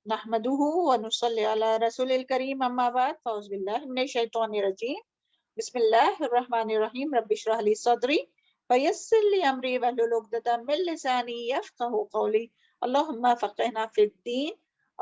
نحمده ونصلي على رسول الكريم اما بعد فاعوذ بالله من الشيطان الرجيم بسم الله الرحمن الرحيم رب اشرح لي صدري ويسر لي امري واحلل عقدة من لساني يفقهوا قولي اللهم فقهنا في الدين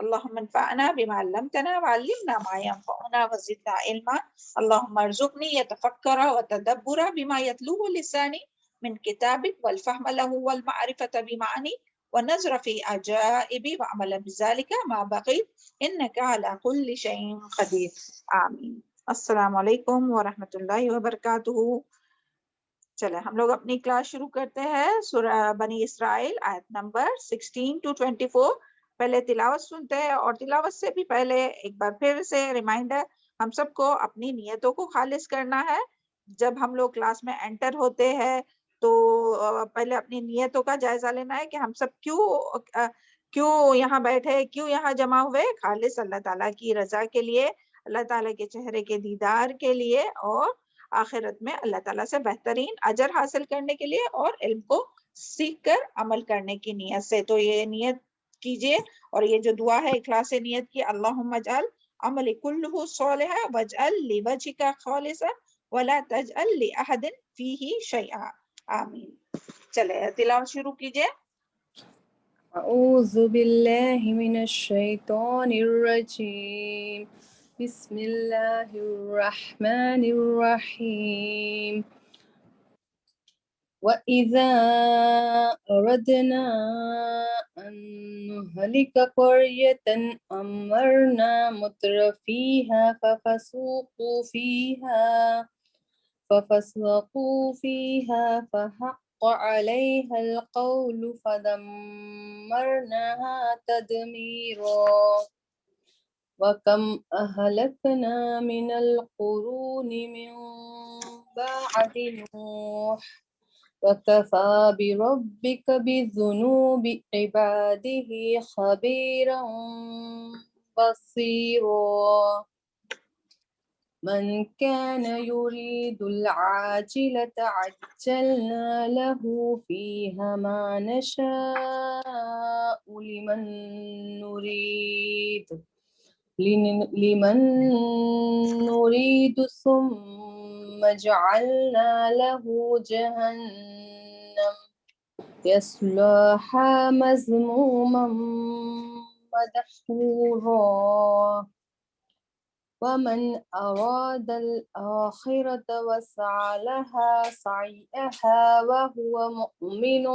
اللهم انفعنا بما علمتنا وعلمنا ما ينفعنا وزدنا علما اللهم ارزقني يتفكر وتدبر بما يتلوه لساني من كتابك والفهم له والمعرفة بمعاني ونظر في عجائب وعمل بذلك ما بقيت انك على كل شيء قدير آمین۔ السلام علیکم ورحمۃ اللہ وبرکاتہ۔ چلے ہم لوگ اپنی کلاس شروع کرتے ہیں سورہ بنی اسرائیل آیت نمبر 16 to 24۔ پہلے تلاوت سنتے ہیں، اور تلاوت سے بھی پہلے ایک بار پھر سے ریمائنڈر، ہم سب کو اپنی نیتوں کو خالص کرنا ہے۔ جب ہم لوگ کلاس میں انٹر ہوتے ہیں تو پہلے اپنی نیتوں کا جائزہ لینا ہے کہ ہم سب کیوں یہاں بیٹھے، کیوں یہاں جمع ہوئے، خالص اللہ تعالیٰ کی رضا کے لیے، اللہ تعالیٰ کے چہرے کے دیدار کے لیے، اور آخرت میں اللہ تعالیٰ سے بہترین اجر حاصل کرنے کے لیے، اور علم کو سیکھ کر عمل کرنے کی نیت سے۔ تو یہ نیت کیجئے، اور یہ جو دعا ہے اخلاص نیت کی، اللہم اجعل عملی کلہ صالحا واجعل لوجہک خالصا ولا تجعل لأحد فیہ شیئا۔ آمین۔ چلے تلاوت شروع کیجئے۔ اعوذ باللہ من الشیطان الرجیم، بسم اللہ الرحمن الرحیم۔ وَإِذَا أَرَدْنَا أَن نُهْلِكَ قَرْيَةً أَمَرْنَا مُتْرَفِيهَا فَفَسَقُوا فِيهَا فَحَقَّ عَلَيْهَا الْقَوْلُ فَدَمَّرْنَاهَا تَدْمِيرًا۔ وَكَمْ أَهْلَكْنَا مِنَ الْقُرُونِ مِنْ بَعْدِ نُوحٍ وَكَفَى بِرَبِّكَ بِذُنُوبِ عِبَادِهِ خَبِيرًا بَصِيرًا۔ مَنْ كَانَ يُرِيدُ الْعَاجِلَةَ عَجَّلْنَا لَهُ فِيهَا مَا نَشَاءُ لمن نريد ثم جعلنا له جهنم يصلاها مذموما مدحورا۔ ومن أراد الآخرة وسعى لها سعيها وهو مؤمن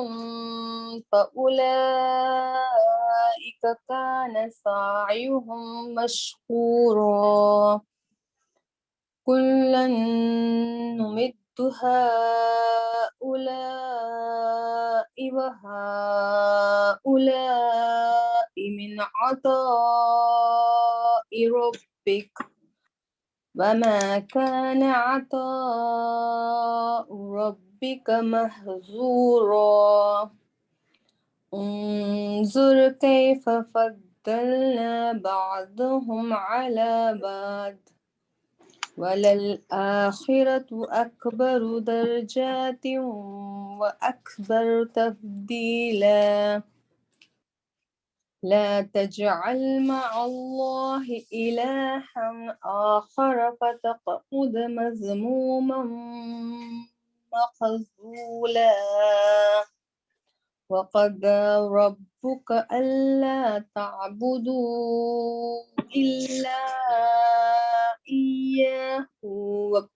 فأولئك كان سعيهم مشكورا۔ كلا نمد هؤلاء وهؤلاء من عطاء ربك وما كان عطاء ربك مهزورا۔ انظر كيف فضلنا بعضهم على بعض وللآخرة أكبر درجات وأكبر تفضيلا۔ لا تجعل مع الله إلها آخر فتقعد مذموما مخذولا۔ وقضى ربك ألا تعبدوا إلا إياه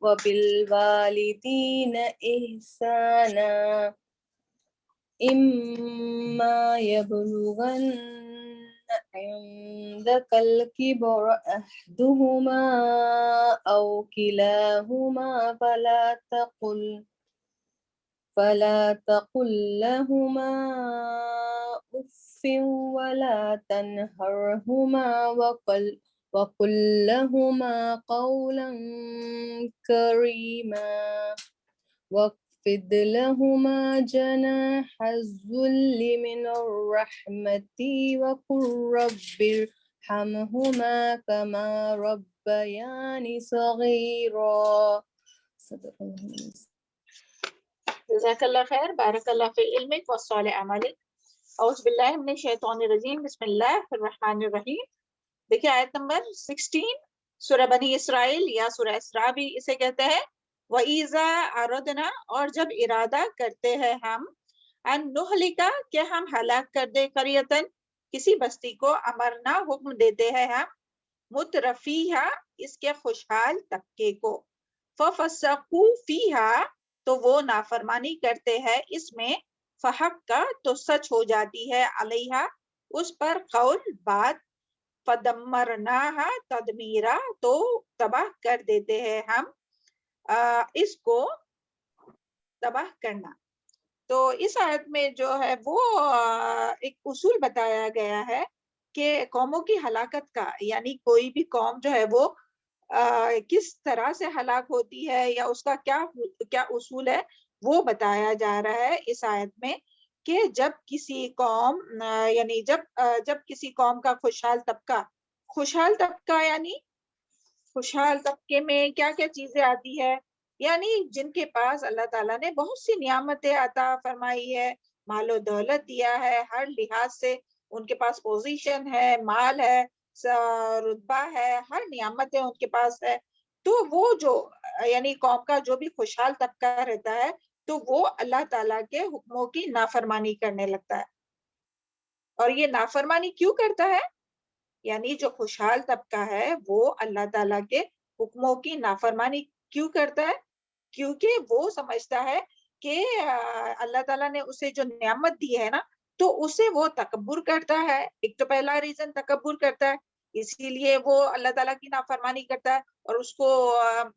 وبالوالدين إحسانا إما يبلغن عندك الكبر أحدهما أو كلاهما فلا تقل لهما أف ولا تنهرهما وقل لهما قولا كريما واخفض لهما جناح الذل من الرحمة وقل رب ارحمهما كما ربياني صغيرا۔ صدق اللہ۔ جزاک اللہ خیر، بارک اللہ فی علمک و صالح عملک۔ اعوذ باللہ من الشیطان الرجیم بسم اللہ الرحمن الرحیم. دیکھیے آیت نمبر 16 سورہ بنی اسرائیل یا سورہ اسراء بھی اسے کہتے ہیں. وَإِذَا أَرَدْنَا اور جب ارادہ کرتے ہیں ہم ان نہلکا کہ ہم ہلاک کر دے قریتن کسی بستی کو امرنا حکم دیتے ہیں ہم مترفیہا اس کے خوشحال طبقے کو فَفَسَقُوا فِيهَا تو وہ نافرمانی کرتے ہیں اس میں فحق کا تو سچ ہو جاتی ہے علیہا اس پر قول بات فَدَمَّرْنَاهَا تَدْمِيرًا تو تباہ کر دیتے ہیں ہم اس کو تباہ کرنا. تو اس آیت میں جو ہے وہ ایک اصول بتایا گیا ہے کہ قوموں کی ہلاکت کا یعنی کوئی بھی قوم جو ہے وہ کس طرح سے ہلاک ہوتی ہے یا اس کا کیا اصول ہے وہ بتایا جا رہا ہے اس آیت میں کہ جب کسی قوم یعنی جب کسی قوم کا خوشحال طبقہ یعنی خوشحال طبقے میں کیا کیا چیزیں آتی ہے یعنی جن کے پاس اللہ تعالیٰ نے بہت سی نعمتیں عطا فرمائی ہے مال و دولت دیا ہے ہر لحاظ سے ان کے پاس پوزیشن ہے مال ہے رتبہ ہے ہر نعمتیں ان کے پاس ہے تو وہ جو یعنی قوم کا جو بھی خوشحال طبقہ رہتا ہے تو وہ اللہ تعالیٰ کے حکموں کی نافرمانی کرنے لگتا ہے. اور یہ نافرمانی کیوں کرتا ہے یعنی جو خوشحال طبقہ ہے وہ اللہ تعالیٰ کے حکموں کی نافرمانی کیوں کرتا ہے کیونکہ وہ سمجھتا ہے کہ اللہ تعالیٰ نے اسے جو نعمت دی ہے نا تو اسے وہ تکبر کرتا ہے. ایک تو پہلا ریزن تکبر کرتا ہے اسی لیے وہ اللہ تعالیٰ کی نافرمانی کرتا ہے اور اس کو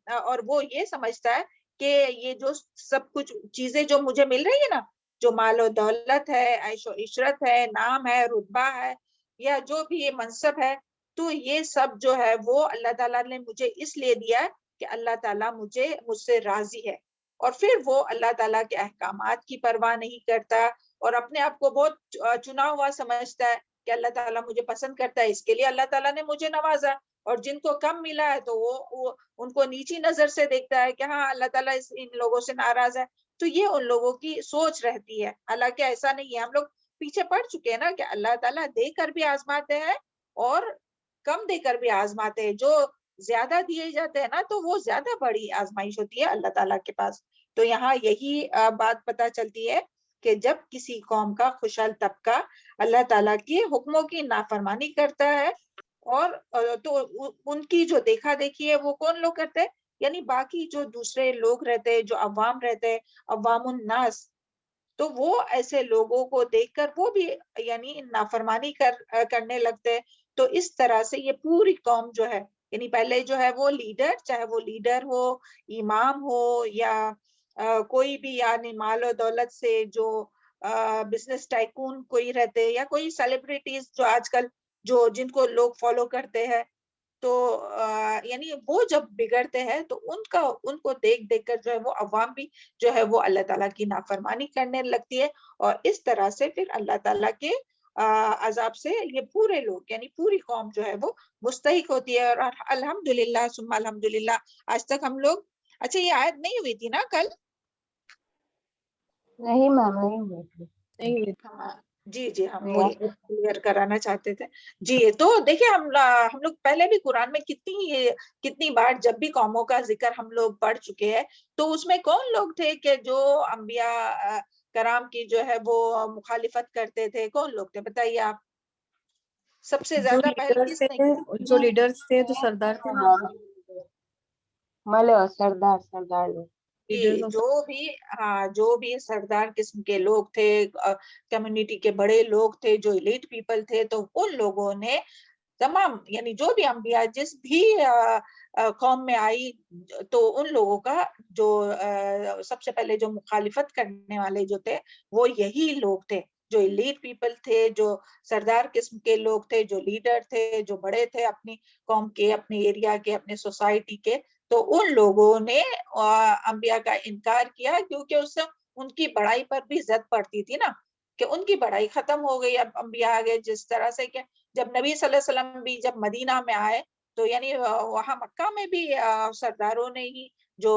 اور وہ یہ سمجھتا ہے کہ یہ جو سب کچھ چیزیں جو مجھے مل رہی ہے نا جو مال و دولت ہے عیش و عشرت ہے نام ہے رتبہ ہے یا جو بھی یہ منصب ہے تو یہ سب جو ہے وہ اللہ تعالیٰ نے مجھے اس لیے دیا کہ اللہ تعالیٰ مجھ سے راضی ہے. اور پھر وہ اللہ تعالیٰ کے احکامات کی پرواہ نہیں کرتا اور اپنے آپ کو بہت چنا ہوا سمجھتا ہے کہ اللہ تعالیٰ مجھے پسند کرتا ہے اس کے لیے اللہ تعالیٰ نے مجھے نوازا اور جن کو کم ملا ہے تو وہ ان کو نیچی نظر سے دیکھتا ہے کہ ہاں اللہ تعالیٰ ان لوگوں سے ناراض ہے. تو یہ ان لوگوں کی سوچ رہتی ہے حالانکہ ایسا نہیں ہے. ہم لوگ پیچھے پڑ چکے ہیں نا کہ اللہ تعالیٰ دے کر بھی آزماتے ہیں اور کم دے کر بھی آزماتے ہیں. جو زیادہ دیے جاتے ہیں نا تو وہ زیادہ بڑی آزمائش ہوتی ہے اللہ تعالیٰ کے پاس. تو یہاں یہی بات پتہ چلتی ہے کہ جب کسی قوم کا خوشحال طبقہ اللہ تعالیٰ کے حکموں کی نافرمانی کرتا ہے اور تو ان کی جو دیکھا دیکھی ہے وہ کون لوگ کرتے ہیں یعنی باقی جو دوسرے لوگ رہتے ہیں جو عوام رہتے ہیں عوام الناس تو وہ ایسے لوگوں کو دیکھ کر وہ بھی یعنی نافرمانی کرنے لگتے. تو اس طرح سے یہ پوری قوم جو ہے یعنی پہلے جو ہے وہ لیڈر چاہے وہ لیڈر ہو امام ہو یا کوئی بھی یعنی مال و دولت سے جو بزنس ٹائکون کوئی رہتے یا کوئی سیلیبریٹیز جو آج کل جو جن کو لوگ فالو کرتے ہیں تو یعنی وہ جب بگڑتے ہیں تو ان کو دیکھ کر جو ہے وہ عوام بھی جو ہے وہ اللہ تعالیٰ کی نافرمانی کرنے لگتی ہے اور اس طرح سے پھر اللہ تعالیٰ کے عذاب سے یہ پورے لوگ یعنی پوری قوم جو ہے وہ مستحق ہوتی ہے. اور الحمدللہ ثم الحمدللہ آج تک ہم لوگ اچھا یہ آیت نہیں ہوئی تھی نا کل نہیں میم نہیں ہوئی تھی. جی ہم وہی کلیئر کرانا چاہتے تھے. جی تو دیکھیں ہم لوگ پہلے بھی قرآن میں کتنی بار جب بھی قوموں کا ذکر ہم لوگ پڑھ چکے ہیں تو اس میں کون لوگ تھے کہ جو انبیاء کرام کی جو ہے وہ مخالفت کرتے تھے کون لوگ تھے بتائیے آپ سب سے زیادہ پہل کس نے کی؟ جو لیڈرز تھے جو سردار تھے نا ملو سردار لوگ جو بھی سردار قسم کے لوگ تھے کمیونٹی کے بڑے لوگ تھے جو ایلیٹ پیپل تھے تو ان لوگوں نے تمام یعنی جو بھی انبیاء جس بھی قوم میں آئی تو ان لوگوں کا جو سب سے پہلے جو مخالفت کرنے والے جو تھے وہ یہی لوگ تھے جو ایلیٹ پیپل تھے جو سردار قسم کے لوگ تھے جو لیڈر تھے جو بڑے تھے اپنی قوم کے اپنے ایریا کے اپنے سوسائٹی کے. تو ان لوگوں نے انبیاء کا انکار کیا کیونکہ اس سے ان کی بڑائی پر بھی زد پڑتی تھی نا کہ ان کی بڑائی ختم ہو گئی. اب انبیاء آگے جس طرح سے کہ جب نبی صلی اللہ علیہ وسلم بھی جب مدینہ میں آئے تو یعنی وہاں مکہ میں بھی سرداروں نے ہی جو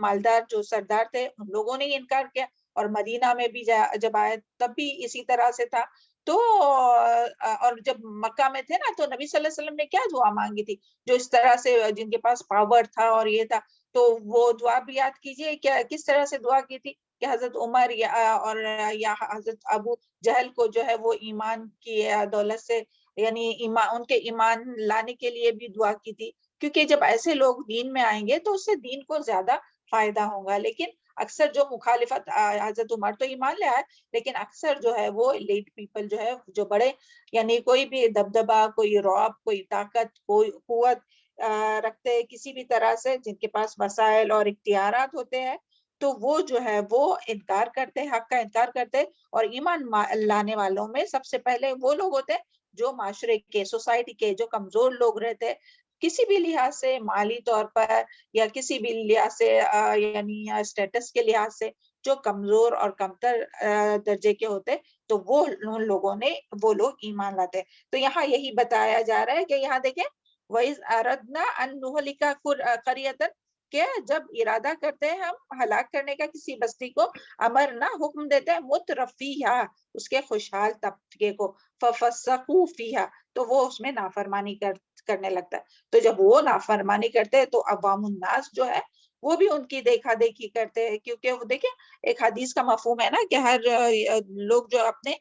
مالدار جو سردار تھے ان لوگوں نے ہی انکار کیا اور مدینہ میں بھی جب آئے تب بھی اسی طرح سے تھا. تو اور جب مکہ میں تھے نا تو نبی صلی اللہ علیہ وسلم نے کیا دعا مانگی تھی, جو اس طرح سے جن کے پاس پاور تھا اور یہ تھا, تو وہ دعا بھی یاد کیجئے کیا کس طرح سے دعا کی تھی کہ حضرت عمر یا حضرت ابو جہل کو جو ہے وہ ایمان کی دولت سے یعنی ان کے ایمان لانے کے لیے بھی دعا کی تھی, کیونکہ جب ایسے لوگ دین میں آئیں گے تو اس سے دین کو زیادہ فائدہ ہوگا. لیکن اکثر جو مخالفت, حضرت عمر تو ایمان لے آئے لیکن اکثر جو ہے وہ لیٹ پیپل جو ہے جو بڑے یعنی کوئی بھی دبدبا, کوئی رعب, کوئی طاقت, کوئی قوت رکھتے کسی بھی طرح سے, جن کے پاس وسائل اور اختیارات ہوتے ہیں, تو وہ جو ہے وہ انکار کرتے, حق کا انکار کرتے. اور ایمان لانے والوں میں سب سے پہلے وہ لوگ ہوتے جو معاشرے کے, سوسائٹی کے جو کمزور لوگ رہتے, کسی بھی لحاظ سے, مالی طور پر یا کسی بھی لحاظ سے یعنی اسٹیٹس کے لحاظ سے جو کمزور اور کمتر درجے کے ہوتے, تو وہ ان لوگوں نے وہ لوگ ایمان لاتے. تو یہاں یہی بتایا جا رہا ہے کہ یہاں دیکھیں وَإِذْ أَرَدْنَا أَن نُهْلِكَ قَرْيَةً, کہ جب ارادہ کرتے ہیں ہم ہلاک کرنے کا کسی بستی کو, امرنا حکم دیتے ہیں مترفیہا اس کے خوشحال طبقے کو, فَفَسَقُوا فِيهَا تو وہ اس میں نافرمانی کرنے لگتا ہے. تو جب وہ نافرمانی کرتے ہیں تو عوام الناس جو ہے وہ بھی ان کی دیکھا دیکھی کرتے ہیں, کیونکہ وہ دیکھیں ایک حدیث کا مفہوم ہے نا کہ ہر لوگ جو اپنے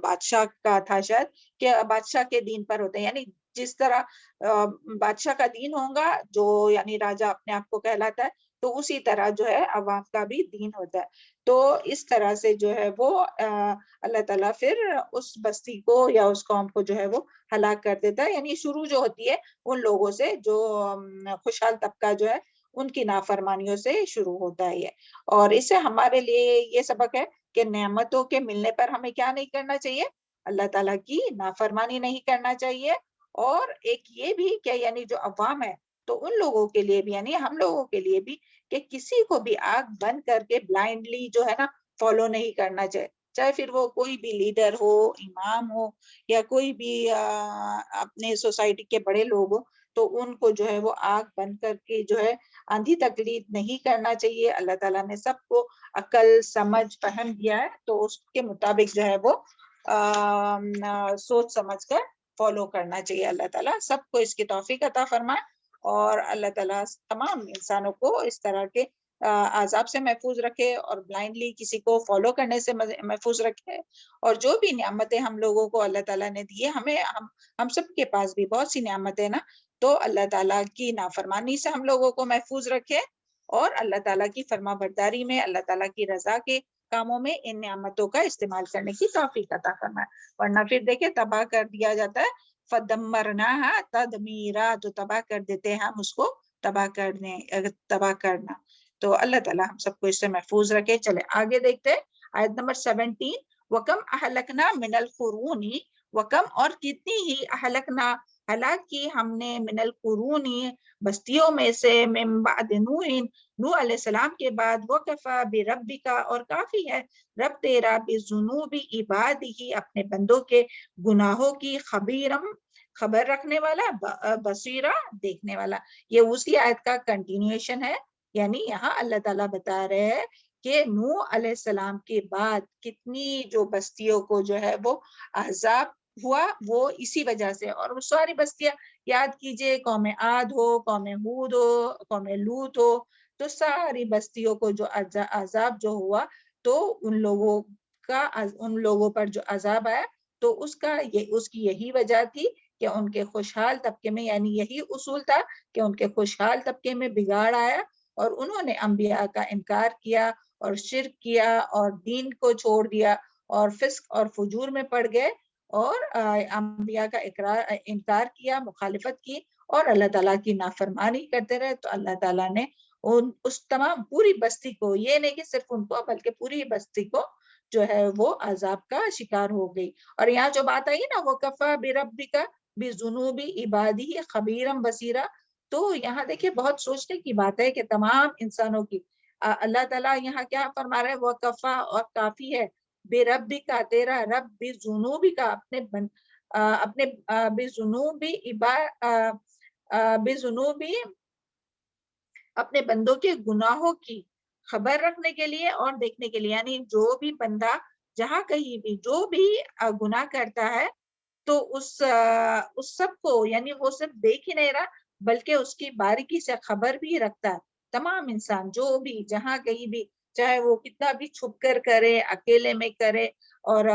بادشاہ کا تھا شاید کہ بادشاہ کے دین پر ہوتے ہیں, یعنی جس طرح بادشاہ کا دین ہوگا جو یعنی راجہ اپنے آپ کو کہلاتا ہے, تو اسی طرح جو ہے عوام کا بھی دین ہوتا ہے. تو اس طرح سے جو ہے وہ اللہ تعالیٰ پھر اس بستی کو یا اس قوم کو جو ہے وہ ہلاک کر دیتا ہے. یعنی شروع جو ہوتی ہے ان لوگوں سے جو خوشحال طبقہ جو ہے ان کی نافرمانیوں سے شروع ہوتا ہے. اور اس سے ہمارے لیے یہ سبق ہے کہ نعمتوں کے ملنے پر ہمیں کیا نہیں کرنا چاہیے, اللہ تعالیٰ کی نافرمانی نہیں کرنا چاہیے. اور ایک یہ بھی کہ یعنی جو عوام ہے تو ان لوگوں کے لیے بھی یعنی ہم لوگوں کے لیے بھی کہ کسی کو بھی آنکھ بند کر کے بلائنڈلی جو ہے نا فالو نہیں کرنا چاہیے, چاہے پھر وہ کوئی بھی لیڈر ہو, امام ہو یا کوئی بھی اپنے سوسائٹی کے بڑے لوگ ہو, تو ان کو جو ہے وہ آنکھ بند کر کے جو ہے اندھی تقلید نہیں کرنا چاہیے. اللہ تعالیٰ نے سب کو عقل, سمجھ, فہم دیا ہے, تو اس کے مطابق جو ہے وہ سوچ سمجھ کر فالو کرنا چاہیے. اللہ تعالیٰ سب کو اس کی توفیق عطا فرمائے اور اللہ تعالیٰ تمام انسانوں کو اس طرح کے عذاب سے محفوظ رکھے اور بلائنڈلی کسی کو فالو کرنے سے محفوظ رکھے. اور جو بھی نعمتیں ہم لوگوں کو اللہ تعالیٰ نے دی ہے, ہم سب کے پاس بھی بہت سی نعمتیں نا, تو اللہ تعالیٰ کی نافرمانی سے ہم لوگوں کو محفوظ رکھے اور اللہ تعالیٰ کی فرما برداری میں, اللہ تعالیٰ کی رضا کے کاموں میں ان نعمتوں کا استعمال کرنے کی توفیق عطا فرمائے. ورنہ پھر دیکھیں تباہ کر دیا جاتا ہے, فَدَمَّرْنَاهَا تَدْمِيرًا تو تباہ کر دیتے ہیں ہم اس کو تباہ کرنا. تو اللہ تعالیٰ ہم سب کو اس سے محفوظ رکھے. چلے آگے دیکھتے ہیں آیت نمبر 17. وَكَمْ أَهْلَكْنَا مِنَ الْقُرُونِ, وَكَمْ اور کتنی ہی أَهْلَكْنَا ہلاک کی ہم نے, من القرون بستیوں میں سے, من بعد نوح علیہ السلام کے بعد, وَكَفَى بِرَبِّكَ اور کافی ہے رب تیرا, بِذُنُوبِ عِبَادِهِ اپنے بندوں کے گناہوں کی, خبیرم خبر رکھنے والا, بصیرہ دیکھنے والا. یہ اسی آیت کا کنٹینیوشن ہے. یعنی یہاں اللہ تعالیٰ بتا رہے ہیں کہ نوح علیہ السلام کے بعد کتنی جو بستیوں کو جو ہے وہ عذاب ہوا, وہ اسی وجہ سے. اور وہ ساری بستیاں یاد کیجئے, قوم عاد ہو, قوم ہود ہو, قوم لوط ہو, تو ساری بستیوں کو جو عذاب جو ہوا, تو ان لوگوں پر جو عذاب آیا, تو اس کی یہی وجہ تھی کہ ان کے خوشحال طبقے میں, یعنی یہی اصول تھا کہ ان کے خوشحال طبقے میں بگاڑ آیا اور انہوں نے انبیاء کا انکار کیا اور شرک کیا اور دین کو چھوڑ دیا اور فسق اور فجور میں پڑ گئے اور انبیاء کا انکار کیا, مخالفت کی اور اللہ تعالیٰ کی نافرمانی کرتے رہے. تو اللہ تعالیٰ نے اس تمام پوری بستی کو, یہ نہیں کہ صرف ان کو بلکہ پوری بستی کو جو ہے وہ عذاب کا شکار ہو گئی. اور یہاں جو بات آئی نا, وَكَفَى بِرَبِّكَ بِذُنُوبِ عِبَادِهِ خَبِيرًا بَصِيرًا, تو یہاں دیکھیں بہت سوچنے کی بات ہے کہ تمام انسانوں کی اللہ تعالیٰ یہاں کیا فرما رہے ہیں, وَكَفَى اور کافی ہے, بِرَبِّكَ تیرا رب, بِذُنُوبِكَ اپنے بِذُنُوبِ اپنے بندوں کے گناہوں کی خبر رکھنے کے لیے اور دیکھنے کے لیے، یعنی جو بھی بندہ جہاں کہیں بھی جو بھی گناہ کرتا ہے تو اس سب کو، یعنی وہ صرف دیکھ ہی نہیں رہا بلکہ اس کی باریکی سے خبر بھی رکھتا ہے۔ تمام انسان جو بھی جہاں کہیں بھی، چاہے وہ کتنا بھی چھپ کر کرے، اکیلے میں کرے اور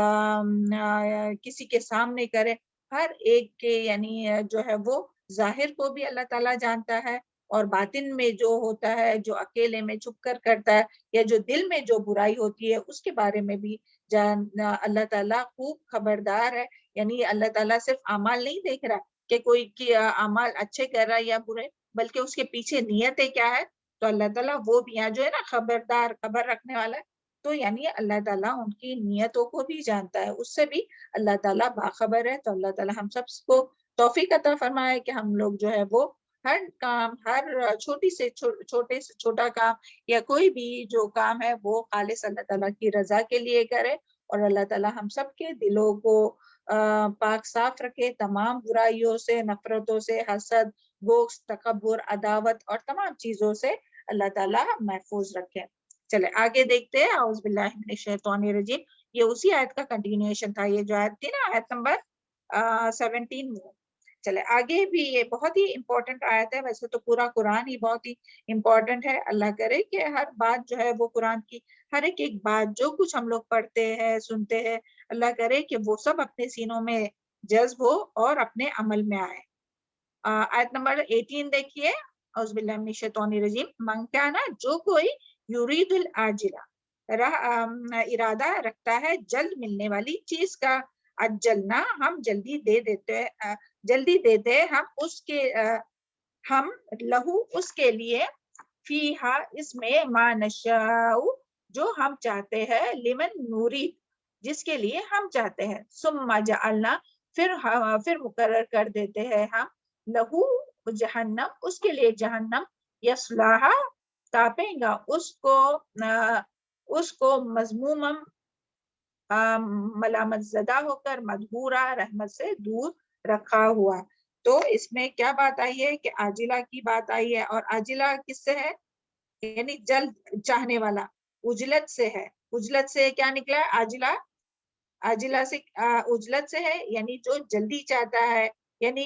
کسی کے سامنے کرے، ہر ایک کے یعنی جو ہے وہ ظاہر کو بھی اللہ تعالیٰ جانتا ہے، اور باطن میں جو ہوتا ہے، جو اکیلے میں چھپ کر کرتا ہے، یا جو دل میں جو برائی ہوتی ہے اس کے بارے میں بھی اللہ تعالیٰ خوب خبردار ہے۔ یعنی اللہ تعالیٰ صرف اعمال نہیں دیکھ رہا کہ کوئی کی اعمال اچھے کر رہا ہے یا برے، بلکہ اس کے پیچھے نیتیں کیا ہے، تو اللہ تعالیٰ وہ بھی جو ہے نا خبردار، خبر رکھنے والا ہے، تو یعنی اللہ تعالیٰ ان کی نیتوں کو بھی جانتا ہے، اس سے بھی اللہ تعالیٰ باخبر ہے۔ تو اللہ تعالیٰ ہم سب کو توفیق عطا فرمائے کہ ہم لوگ جو ہے وہ ہر کام، ہر چھوٹی سے چھوٹے سے چھوٹا کام یا کوئی بھی جو کام ہے وہ خالص اللہ تعالیٰ کی رضا کے لیے کرے، اور اللہ تعالیٰ ہم سب کے دلوں کو پاک صاف رکھے تمام برائیوں سے، نفرتوں سے، حسد، بغض، تکبر، عداوت اور تمام چیزوں سے اللہ تعالیٰ محفوظ رکھے۔ چلے آگے دیکھتے ہیں۔ اعوذ باللہ من الشیطان الرجیم، یہ اسی آیت کا کنٹینیوشن تھا، یہ جو آیت تھی نا، آیت نمبر 17 میں۔ چلے آگے بھی، یہ بہت ہی امپورٹنٹ آیت ہے، ویسے تو پورا قرآن ہی بہت ہی امپورٹنٹ ہے۔ اللہ کرے کہ ہر بات جو ہے وہ قرآن کی، ہر ایک بات جو کچھ ہم لوگ پڑھتے ہیں، سنتے ہیں، اللہ کرے کہ وہ سب اپنے سینوں میں جذب ہو اور اپنے عمل میں آئے۔ آیت نمبر 18 دیکھیے۔ اعوذ باللہ من الشیطان الرجیم، من کان، جو کوئی، یرید العاجلہ، ارادہ رکھتا ہے جلد ملنے والی چیز کا، عجلنا، ہم جلدی دے دیتے ہم اس کے، ہم لہو، اس کے لیے، فیہا، اس میں، ما نشاء، جو ہم چاہتے ہیں، لمن نورید، جس کے لیے ہم چاہتے ہیں، ثم جعلنا، پھر مقرر کر دیتے ہیں ہم، لہو، جہنم، اس کے لیے جہنم، یصلاھا، تاپیں گا اس کو مذموما، ملامت زدہ ہو کر، مدحورا، رحمت سے دور رکھا ہوا۔ تو اس میں کیا بات آئی ہے کہ عاجلہ کی بات آئی ہے، اور عاجلہ کس سے ہے؟ یعنی جلد چاہنے والا، اجلت سے ہے۔ اجلت سے کیا نکلا ہے؟ عاجلہ سے اجلت سے ہے، یعنی جو جلدی چاہتا ہے، یعنی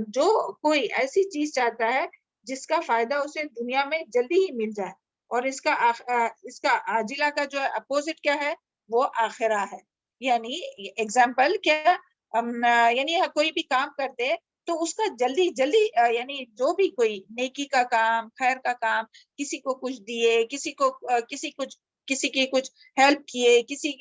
جو کوئی ایسی چیز چاہتا ہے جس کا فائدہ اسے دنیا میں جلدی ہی مل جائے، اور اس کا عاجلہ کا جو اپوزٹ کیا ہے؟ وہ آخرہ ہے۔ یعنی ایگزامپل کیا، یعنی کوئی بھی کام کرتے تو اس کا جلدی جلدی، یعنی جو بھی کوئی نیکی کا کام، خیر کا کام، کسی کو کچھ دیے، کسی کی کچھ ہیلپ کیے، کسی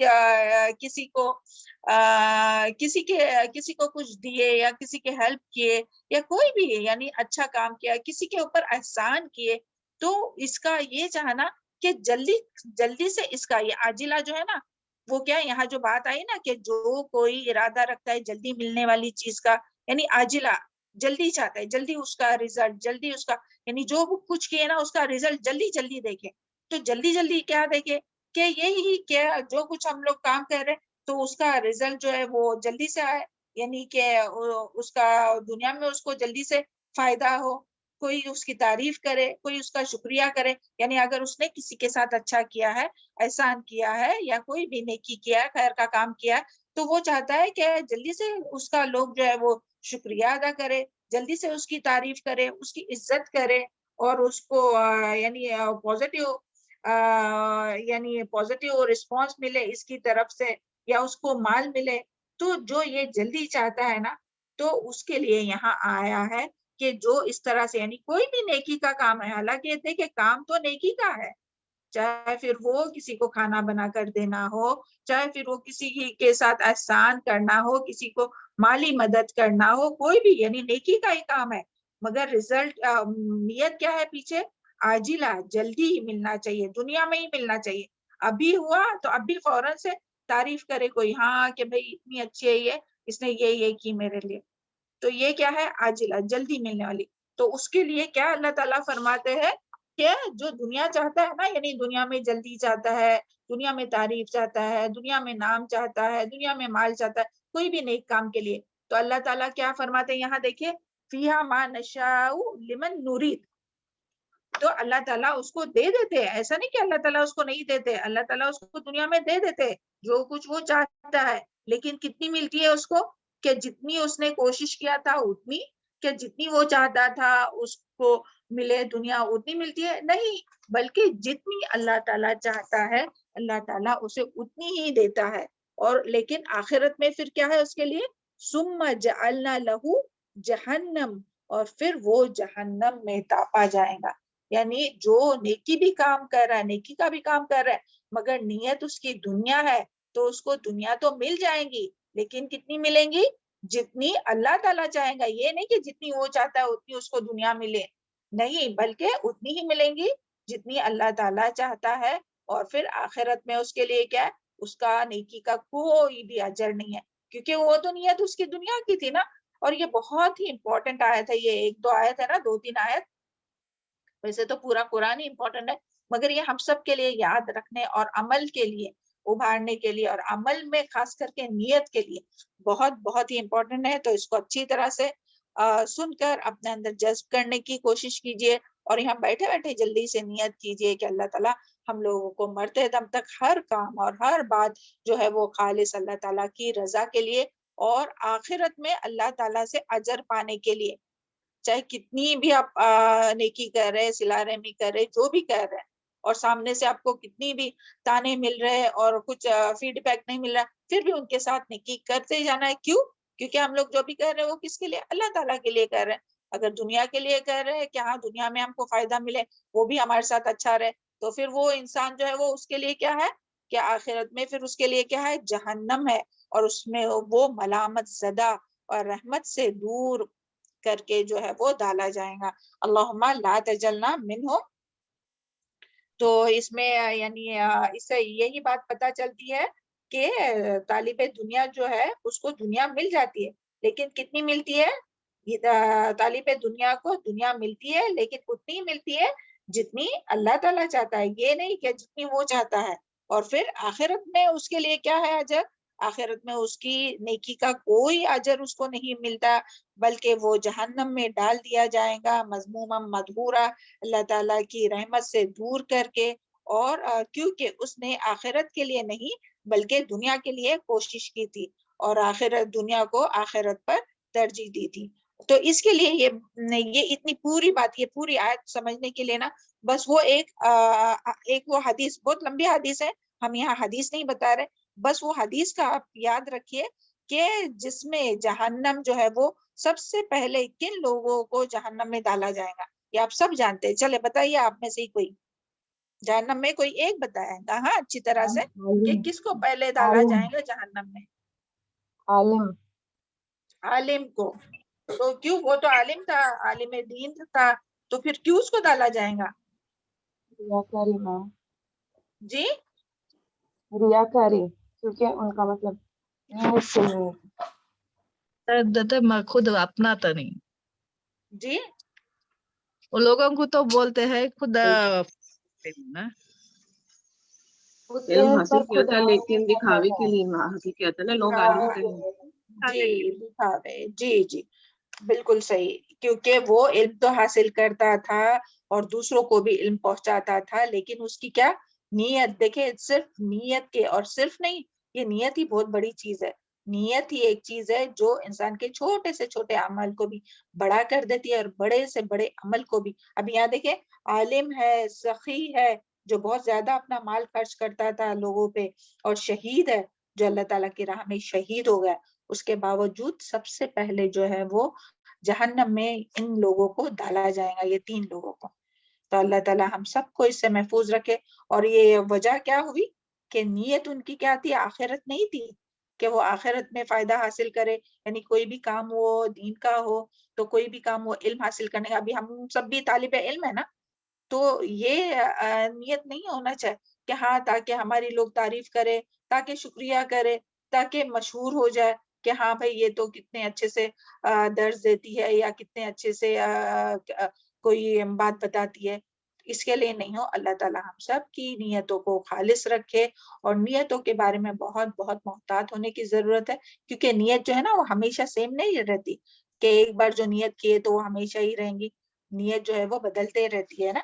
کو کچھ دیے، یا کسی کے ہیلپ کیے، یا کوئی بھی یعنی اچھا کام کیا، کسی کے اوپر احسان کیے، تو اس کا یہ چاہنا کہ جلدی سے اس کا یہ عاجلہ جو ہے نا، وہ کیا یہاں جو بات آئی نا کہ جو کوئی ارادہ رکھتا ہے جلدی ملنے والی چیز کا، یعنی عاجلہ، جلدی چاہتا ہے، جلدی اس کا ریزلٹ، جلدی اس کا، یعنی جو کچھ کیے نا اس کا ریزلٹ جلدی جلدی دیکھے۔ تو جلدی جلدی کیا دیکھے کہ یہی کہ جو کچھ ہم لوگ کام کر رہے تو اس کا ریزلٹ جو ہے وہ جلدی سے آئے، یعنی کہ اس کا دنیا میں اس کو جلدی سے فائدہ ہو، کوئی اس کی تعریف کرے، کوئی اس کا شکریہ کرے، یعنی اگر اس نے کسی کے ساتھ اچھا کیا ہے، احسان کیا ہے، یا کوئی بھی نیکی کیا ہے، خیر کا کام کیا ہے، تو وہ چاہتا ہے کہ جلدی سے اس کا لوگ جو ہے وہ شکریہ ادا کرے، جلدی سے اس کی تعریف کرے، اس کی عزت کرے، اور اس کو یعنی پازیٹیو رسپانس ملے اس کی طرف سے، یا اس کو مال ملے۔ تو جو یہ جلدی چاہتا ہے نا، تو اس کے لیے یہاں آیا ہے کہ جو اس طرح سے، یعنی کوئی بھی نیکی کا کام ہے، حالانکہ دیکھیں کام تو نیکی کا ہے، چاہے پھر وہ کسی کو کھانا بنا کر دینا ہو، چاہے پھر وہ کسی کے ساتھ احسان کرنا ہو، کسی کو مالی مدد کرنا ہو، کوئی بھی یعنی نیکی کا ہی کام ہے، مگر رزلٹ، نیت کیا ہے پیچھے؟ عاجلہ، جلدی ہی ملنا چاہیے، دنیا میں ہی ملنا چاہیے، ابھی ہوا تو ابھی فوراً سے تعریف کرے کوئی، ہاں کہ بھئی اتنی اچھی ہے یہ، اس نے یہ کی میرے لیے، تو یہ کیا ہے؟ عاجلہ، جلدی ملنے والی۔ تو اس کے لیے کیا اللہ تعالیٰ فرماتے ہیں کہ جو دنیا چاہتا ہے نا، یعنی دنیا میں جلدی چاہتا ہے، دنیا میں تعریف چاہتا ہے، دنیا میں نام چاہتا ہے، دنیا میں مال چاہتا ہے، کوئی بھی نیک کام کے لیے، تو اللہ تعالیٰ کیا فرماتے ہیں یہاں دیکھیے، فیہا ما نشاء لمن نرید، تو اللہ تعالیٰ اس کو دے دیتے. ایسا نہیں کہ اللہ تعالیٰ اس کو نہیں دیتے, اللہ تعالیٰ اس کو دنیا میں دے دیتے جو کچھ وہ چاہتا ہے. لیکن کتنی ملتی ہے اس کو؟ کہ جتنی اس نے کوشش کیا تھا اتنی, کہ جتنی وہ چاہتا تھا اس کو ملے دنیا اتنی ملتی ہے نہیں, بلکہ جتنی اللہ تعالیٰ چاہتا ہے اللہ تعالیٰ اسے اتنی ہی دیتا ہے. اور لیکن آخرت میں پھر کیا ہے اس کے لیے؟ ثم جعلنا لہو جہنم, اور پھر وہ جہنم میں تاپا جائے گا. یعنی جو نیکی بھی کام کر رہا ہے, نیکی کا بھی کام کر رہا ہے, مگر نیت اس کی دنیا ہے, تو اس کو دنیا تو مل جائیں گی, لیکن کتنی ملیں گی؟ جتنی اللہ تعالیٰ چاہے گا. یہ نہیں کہ جتنی وہ چاہتا ہے اتنی اس کو دنیا ملے, نہیں, بلکہ اتنی ہی ملیں گی جتنی اللہ تعالیٰ چاہتا ہے. اور پھر آخرت میں اس کے لیے کیا ہے؟ اس کا نیکی کا کوئی بھی اجر نہیں ہے, کیونکہ وہ تو نیت اس کی دنیا کی تھی نا. اور یہ بہت ہی امپورٹنٹ آیت ہے, یہ 1-2 آیت ہے نا, 2-3 آیت. ویسے تو پورا قرآن ہی امپورٹنٹ ہے, مگر یہ ہم سب کے لیے یاد رکھنے اور عمل کے لیے ابھارنے کے لیے, اور عمل میں خاص کر کے نیت کے لیے بہت بہت ہی امپورٹنٹ ہے. تو اس کو اچھی طرح سے سن کر اپنے اندر جذب کرنے کی کوشش کیجئے, اور یہاں بیٹھے بیٹھے جلدی سے نیت کیجئے کہ اللہ تعالیٰ ہم لوگوں کو مرتے دم تک ہر کام اور ہر بات جو ہے وہ خالص اللہ تعالیٰ کی رضا کے لیے, اور آخرت میں اللہ تعالیٰ سے اجر پانے کے لیے, چاہے کتنی بھی آپ نیکی کر رہے, صلہ رحمی کر رہے, جو بھی کر رہے, اور سامنے سے آپ کو کتنی بھی تانے مل رہے اور کچھ فیڈ بیک نہیں مل رہا, پھر بھی ان کے ساتھ نیکی کرتے جانا ہے. کیوں؟ کیونکہ ہم لوگ جو بھی کر رہے ہیں وہ کس کے لیے؟ اللہ تعالیٰ کے لیے کر رہے ہیں. اگر دنیا کے لیے کر رہے ہیں کہ ہاں دنیا میں ہم کو فائدہ ملے, وہ بھی ہمارے ساتھ اچھا رہے, تو پھر وہ انسان جو ہے وہ اس کے لیے کیا ہے کہ آخرت میں پھر اس کے لیے کیا ہے؟ جہنم ہے, اور اس میں وہ ملامت زدہ اور رحمت سے دور کر کے جو ہے وہ ڈالا جائے گا. اللہم لا تجلنا منہم. تو اس میں یعنی اس سے یہی بات پتہ چلتی ہے کہ طالب دنیا جو ہے اس کو دنیا مل جاتی ہے, لیکن کتنی ملتی ہے؟ طالب دنیا کو دنیا ملتی ہے, لیکن اتنی ملتی ہے جتنی اللہ تعالیٰ چاہتا ہے, یہ نہیں کہ جتنی وہ چاہتا ہے. اور پھر آخرت میں اس کے لیے کیا ہے اجر؟ آخرت میں اس کی نیکی کا کوئی اجر اس کو نہیں ملتا, بلکہ وہ جہنم میں ڈال دیا جائے گا مذموما مدحورا, اللہ تعالیٰ کی رحمت سے دور کر کے. اور کیونکہ اس نے آخرت کے لیے نہیں بلکہ دنیا کے لیے کوشش کی تھی, اور آخرت دنیا کو آخرت پر ترجیح دی تھی. تو اس کے لیے یہ اتنی پوری بات, یہ پوری آیت سمجھنے کے لیے نا بس وہ ایک وہ حدیث, بہت لمبی حدیث ہے, ہم یہاں حدیث نہیں بتا رہے, بس وہ حدیث کا آپ یاد رکھیے کہ جس میں جہنم جو ہے وہ سب سے پہلے کن لوگوں کو جہنم میں ڈالا جائے گا, یہ آپ سب جانتے ہیں. چلے بتائیے آپ میں سے کوئی جہنم میں کوئی ایک بتائے گا ہاں اچھی طرح سے کہ کس کو پہلے ڈالا جائے گا جہنم میں؟ عالم. عالم کو. تو کیوں؟ وہ تو عالم تھا, عالم دین تھا, تو پھر کیوں اس کو ڈالا جائے گا؟ ریاکاری ہے, جی ریاکاری, کیونکہ ان کا مطلب نیت سے نہیں. خود اپنا تو نہیں, جی وہ لوگوں کو تو بولتے ہیں خدا علم حاصل کیا تھا لیکن دکھاوے کے لیے حاصل کیا تھا نا, لوگ عالم تھے. جی دکھاوے, جی جی بالکل صحیح, کیونکہ وہ علم تو حاصل کرتا تھا اور دوسروں کو بھی علم پہنچاتا تھا, لیکن اس کی کیا نیت دیکھیں, صرف نیت کے, اور صرف نہیں, یہ نیت ہی بہت بڑی چیز ہے. نیت ہی ایک چیز ہے جو انسان کے چھوٹے سے چھوٹے عمل کو بھی بڑا کر دیتی ہے, اور بڑے سے بڑے عمل کو بھی. اب یہاں دیکھیں, عالم ہے, سخی ہے جو بہت زیادہ اپنا مال خرچ کرتا تھا لوگوں پہ, اور شہید ہے جو اللہ تعالیٰ کی راہ میں شہید ہو گیا, اس کے باوجود سب سے پہلے جو ہے وہ جہنم میں ان لوگوں کو ڈالا جائے گا, یہ 3 لوگوں کو. تو اللہ تعالیٰ ہم سب کو اس سے محفوظ رکھے. اور یہ وجہ کیا ہوئی کہ نیت ان کی کیا تھی؟ آخرت نہیں تھی کہ وہ آخرت میں فائدہ حاصل کرے, یعنی کوئی بھی کام ہو دین کا ہو, تو کوئی بھی کام ہو علم حاصل کرنے کا. ابھی ہم سب بھی طالب علم ہے نا, تو یہ نیت نہیں ہونا چاہیے کہ ہاں تاکہ ہماری لوگ تعریف کرے, تاکہ شکریہ کرے, تاکہ مشہور ہو جائے کہ ہاں بھائی یہ تو کتنے اچھے سے درس دیتی ہے, یا کتنے اچھے سے کوئی بات بتاتی ہے. اس کے لیے نہیں ہو. اللہ تعالیٰ ہم سب کی نیتوں کو خالص رکھے, اور نیتوں کے بارے میں بہت بہت محتاط ہونے کی ضرورت ہے, کیونکہ نیت جو ہے نا وہ ہمیشہ سیم نہیں رہتی کہ ایک بار جو نیت کیے تو وہ ہمیشہ ہی رہیں گی. نیت جو ہے وہ بدلتے رہتی ہے نا.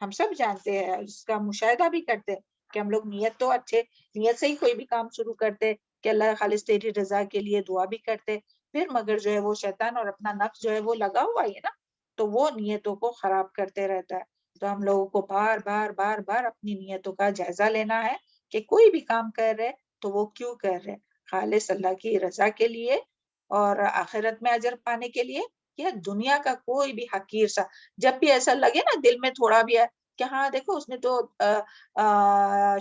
ہم سب جانتے ہیں، اس کا مشاہدہ بھی کرتے ہیں کہ ہم لوگ نیت تو اچھے نیت سے ہی کوئی بھی کام شروع کرتے کہ اللہ خالص تیری رضا کے لیے دعا بھی کرتے، پھر مگر جو ہے وہ شیطان اور اپنا نفس جو ہے وہ لگا ہوا ہے نا، تو وہ نیتوں کو خراب کرتے رہتا ہے. تو ہم لوگوں کو بار بار بار بار اپنی نیتوں کا جائزہ لینا ہے کہ کوئی بھی کام کر رہے تو وہ کیوں کر رہے، خالص اللہ کی رضا کے لیے اور آخرت میں اجر پانے کے لیے، یا دنیا کا کوئی بھی حقیر سا جب بھی ایسا لگے نا دل میں تھوڑا بھی ہے کہ ہاں دیکھو اس نے تو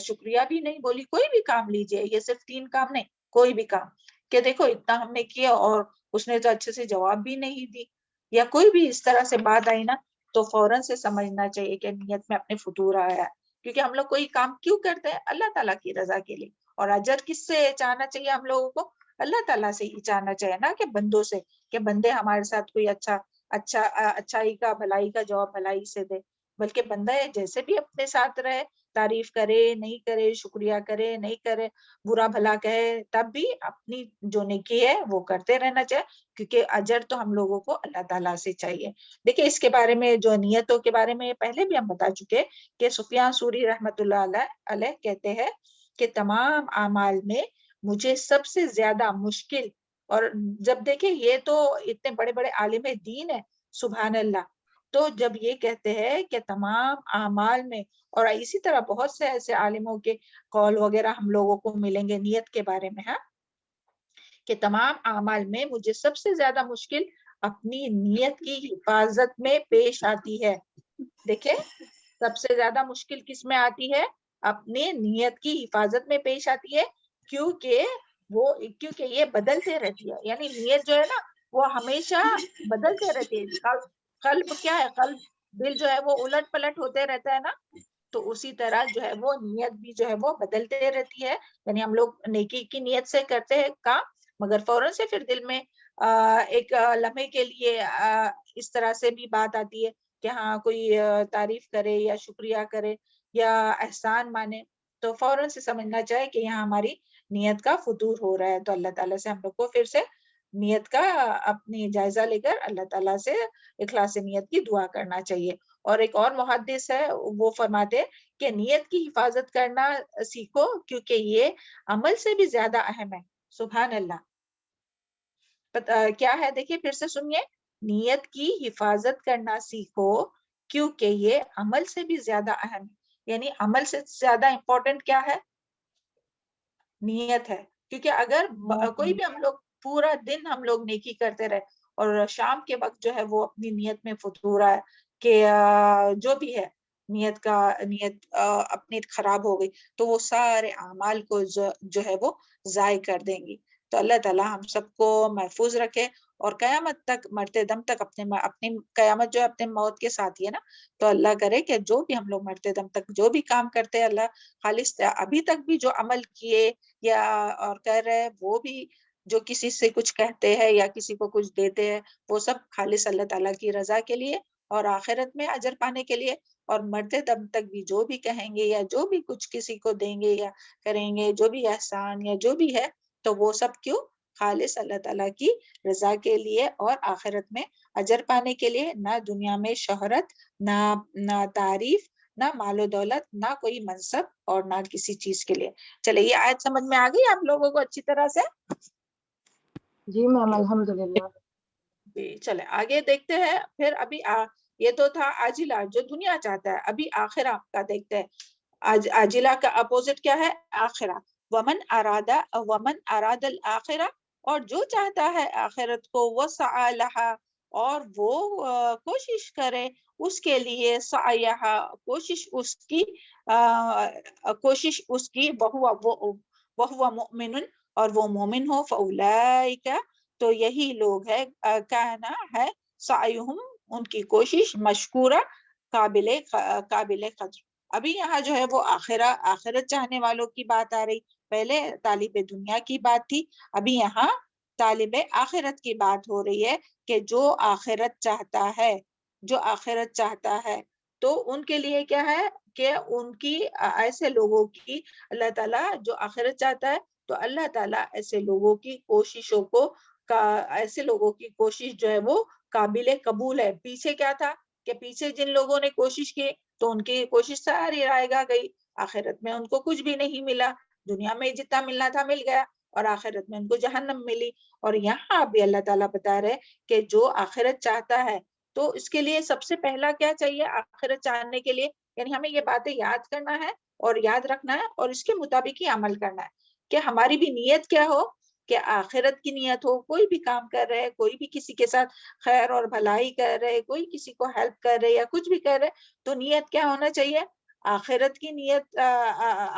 شکریہ بھی نہیں بولی، کوئی بھی کام لیجئے، یہ صرف 3 کام نہیں، کوئی بھی کام کہ دیکھو اتنا ہم نے کیا اور اس نے تو اچھے سے جواب بھی نہیں دی، یا کوئی بھی اس طرح سے بات آئی نا، تو فوراً سے سمجھنا چاہیے کہ نیت میں اپنے فطور آیا ہے. کیونکہ ہم لوگ کوئی کام کیوں کرتے ہیں؟ اللہ تعالیٰ کی رضا کے لیے. اور اجر کس سے چاہنا چاہیے ہم لوگوں کو؟ اللہ تعالیٰ سے ہی چاہنا چاہیے نا، کہ بندوں سے، کہ بندے ہمارے ساتھ کوئی اچھائی کا بھلائی کا جواب بھلائی سے دے، بلکہ بندہ جیسے بھی اپنے ساتھ رہے، تعریف کرے نہیں کرے، شکریہ کرے نہیں کرے، برا بھلا کہے، تب بھی اپنی جو نیکی ہے وہ کرتے رہنا چاہیے، کیونکہ اجر تو ہم لوگوں کو اللہ تعالیٰ سے چاہیے. دیکھیں اس کے بارے میں جو نیتوں کے بارے میں پہلے بھی ہم بتا چکے کہ سفیان ثوری رحمت اللہ علیہ کہتے ہیں کہ تمام اعمال میں مجھے سب سے زیادہ مشکل، اور جب دیکھیں یہ تو اتنے بڑے بڑے عالم دین ہیں سبحان اللہ، تو جب یہ کہتے ہیں کہ تمام اعمال میں، اور اسی طرح بہت سے ایسے عالموں کے قول وغیرہ ہم لوگوں کو ملیں گے نیت کے بارے میں، ہاں، کہ تمام اعمال میں مجھے سب سے زیادہ مشکل اپنی نیت کی حفاظت میں پیش آتی ہے. دیکھیں سب سے زیادہ مشکل کس میں آتی ہے؟ اپنے نیت کی حفاظت میں پیش آتی ہے، کیونکہ یہ بدلتے رہتی ہے، یعنی نیت جو ہے نا وہ ہمیشہ بدلتے رہتی ہے. قلب کیا ہے؟ قلب دل جو ہے وہ الٹ پلٹ ہوتے رہتا ہے نا، تو اسی طرح جو ہے وہ نیت بھی جو ہے وہ بدلتے رہتی ہے. یعنی ہم لوگ نیکی کی نیت سے کرتے ہیں کام، مگر فوراً سے پھر دل میں ایک لمحے کے لیے اس طرح سے بھی بات آتی ہے کہ ہاں کوئی تعریف کرے یا شکریہ کرے یا احسان مانے، تو فوراً سے سمجھنا چاہے کہ یہاں ہماری نیت کا فطور ہو رہا ہے. تو اللہ تعالیٰ سے ہم لوگ کو پھر سے نیت کا اپنی جائزہ لے کر اللہ تعالیٰ سے اخلاص نیت کی دعا کرنا چاہیے. اور ایک اور محدث ہے وہ فرماتے کہ نیت کی حفاظت کرنا سیکھو، کیونکہ یہ عمل سے بھی زیادہ اہم ہے. سبحان اللہ. کیا ہے دیکھیے پھر سے سنیے، نیت کی حفاظت کرنا سیکھو کیونکہ یہ عمل سے بھی زیادہ اہم ہے. یعنی عمل سے زیادہ امپورٹنٹ کیا ہے؟ نیت ہے. کیونکہ اگر کوئی بھی ہم لوگ پورا دن ہم لوگ نیکی کرتے رہے اور شام کے وقت جو ہے وہ اپنی نیت میں فتور ہے کہ جو بھی ہے نیت اپنی خراب ہو گئی، تو وہ سارے اعمال کو جو ہے وہ ضائع کر دیں گی. تو اللہ تعالیٰ ہم سب کو محفوظ رکھے اور قیامت تک مرتے دم تک اپنی قیامت جو ہے اپنے موت کے ساتھ ہی ہے نا، تو اللہ کرے کہ جو بھی ہم لوگ مرتے دم تک جو بھی کام کرتے ہیں اللہ خالص ابھی تک بھی جو عمل کیے یا اور کر رہے وہ بھی جو کسی سے کچھ کہتے ہیں یا کسی کو کچھ دیتے ہیں وہ سب خالص اللہ تعالیٰ کی رضا کے لیے اور آخرت میں اجر پانے کے لیے، اور مرتے دم تک بھی جو بھی کہیں گے یا جو بھی کچھ کسی کو دیں گے یا کریں گے جو بھی احسان یا جو بھی ہے، تو وہ سب کیوں؟ خالص اللہ تعالیٰ کی رضا کے لیے اور آخرت میں اجر پانے کے لیے، نہ دنیا میں شہرت، نہ تعریف، نہ مال و دولت، نہ کوئی منصب اور نہ کسی چیز کے لیے. چلے یہ آیت سمجھ میں آ گئی آپ لوگوں کو اچھی طرح سے؟ جی میم الحمدللہ. جی چلے آگے دیکھتے ہیں. پھر ابھی یہ تو تھا عاجلہ جو دنیا چاہتا ہے، ابھی آخرہ کا دیکھتے ہیں. عاجلہ کا اپوزٹ کیا ہے؟ آخرہ. ومن اراد الاخرہ، اور جو چاہتا ہے آخرت کو، وسعى لها، اور وہ کوشش کرے اس کے لیے، سعیہا، کوشش اس کی، وہو مؤمن، اور وہ مومن ہو، فاولئک، تو یہی لوگ ہے، کہنا ہے، سعیہم، ان کی کوشش، مشکورہ، قابل قدر. ابھی یہاں جو ہے وہ آخرت چاہنے والوں کی بات آ رہی، پہلے طالب دنیا کی بات تھی، ابھی یہاں طالب آخرت کی بات ہو رہی ہے کہ جو آخرت چاہتا ہے تو ان کے لیے کیا ہے کہ ان کی ایسے لوگوں کی اللہ تعالیٰ جو آخرت چاہتا ہے تو اللہ تعالیٰ ایسے لوگوں کی کوششوں کو، ایسے لوگوں کی کوشش جو ہے وہ قابل قبول ہے. پیچھے کیا تھا کہ پیچھے جن لوگوں نے کوشش کی تو ان کی کوشش ساری رائے گا گئی، آخرت میں ان کو کچھ بھی نہیں ملا، دنیا میں جتنا ملنا تھا مل گیا اور آخرت میں ان کو جہنم ملی۔ اور یہاں بھی اللہ تعالیٰ بتا رہے کہ جو آخرت چاہتا ہے تو اس کے لیے سب سے پہلا کیا چاہیے آخرت چاہنے کے لیے، یعنی ہمیں یہ باتیں یاد کرنا ہے اور یاد رکھنا ہے اور اس کے مطابق ہی عمل کرنا ہے کہ ہماری بھی نیت کیا ہو، کہ آخرت کی نیت ہو۔ کوئی بھی کام کر رہے، کوئی بھی کسی کے ساتھ خیر اور بھلائی کر رہے، کوئی کسی کو ہیلپ کر رہے یا کچھ بھی کر رہے، تو نیت کیا ہونا چاہیے، آخرت کی نیت،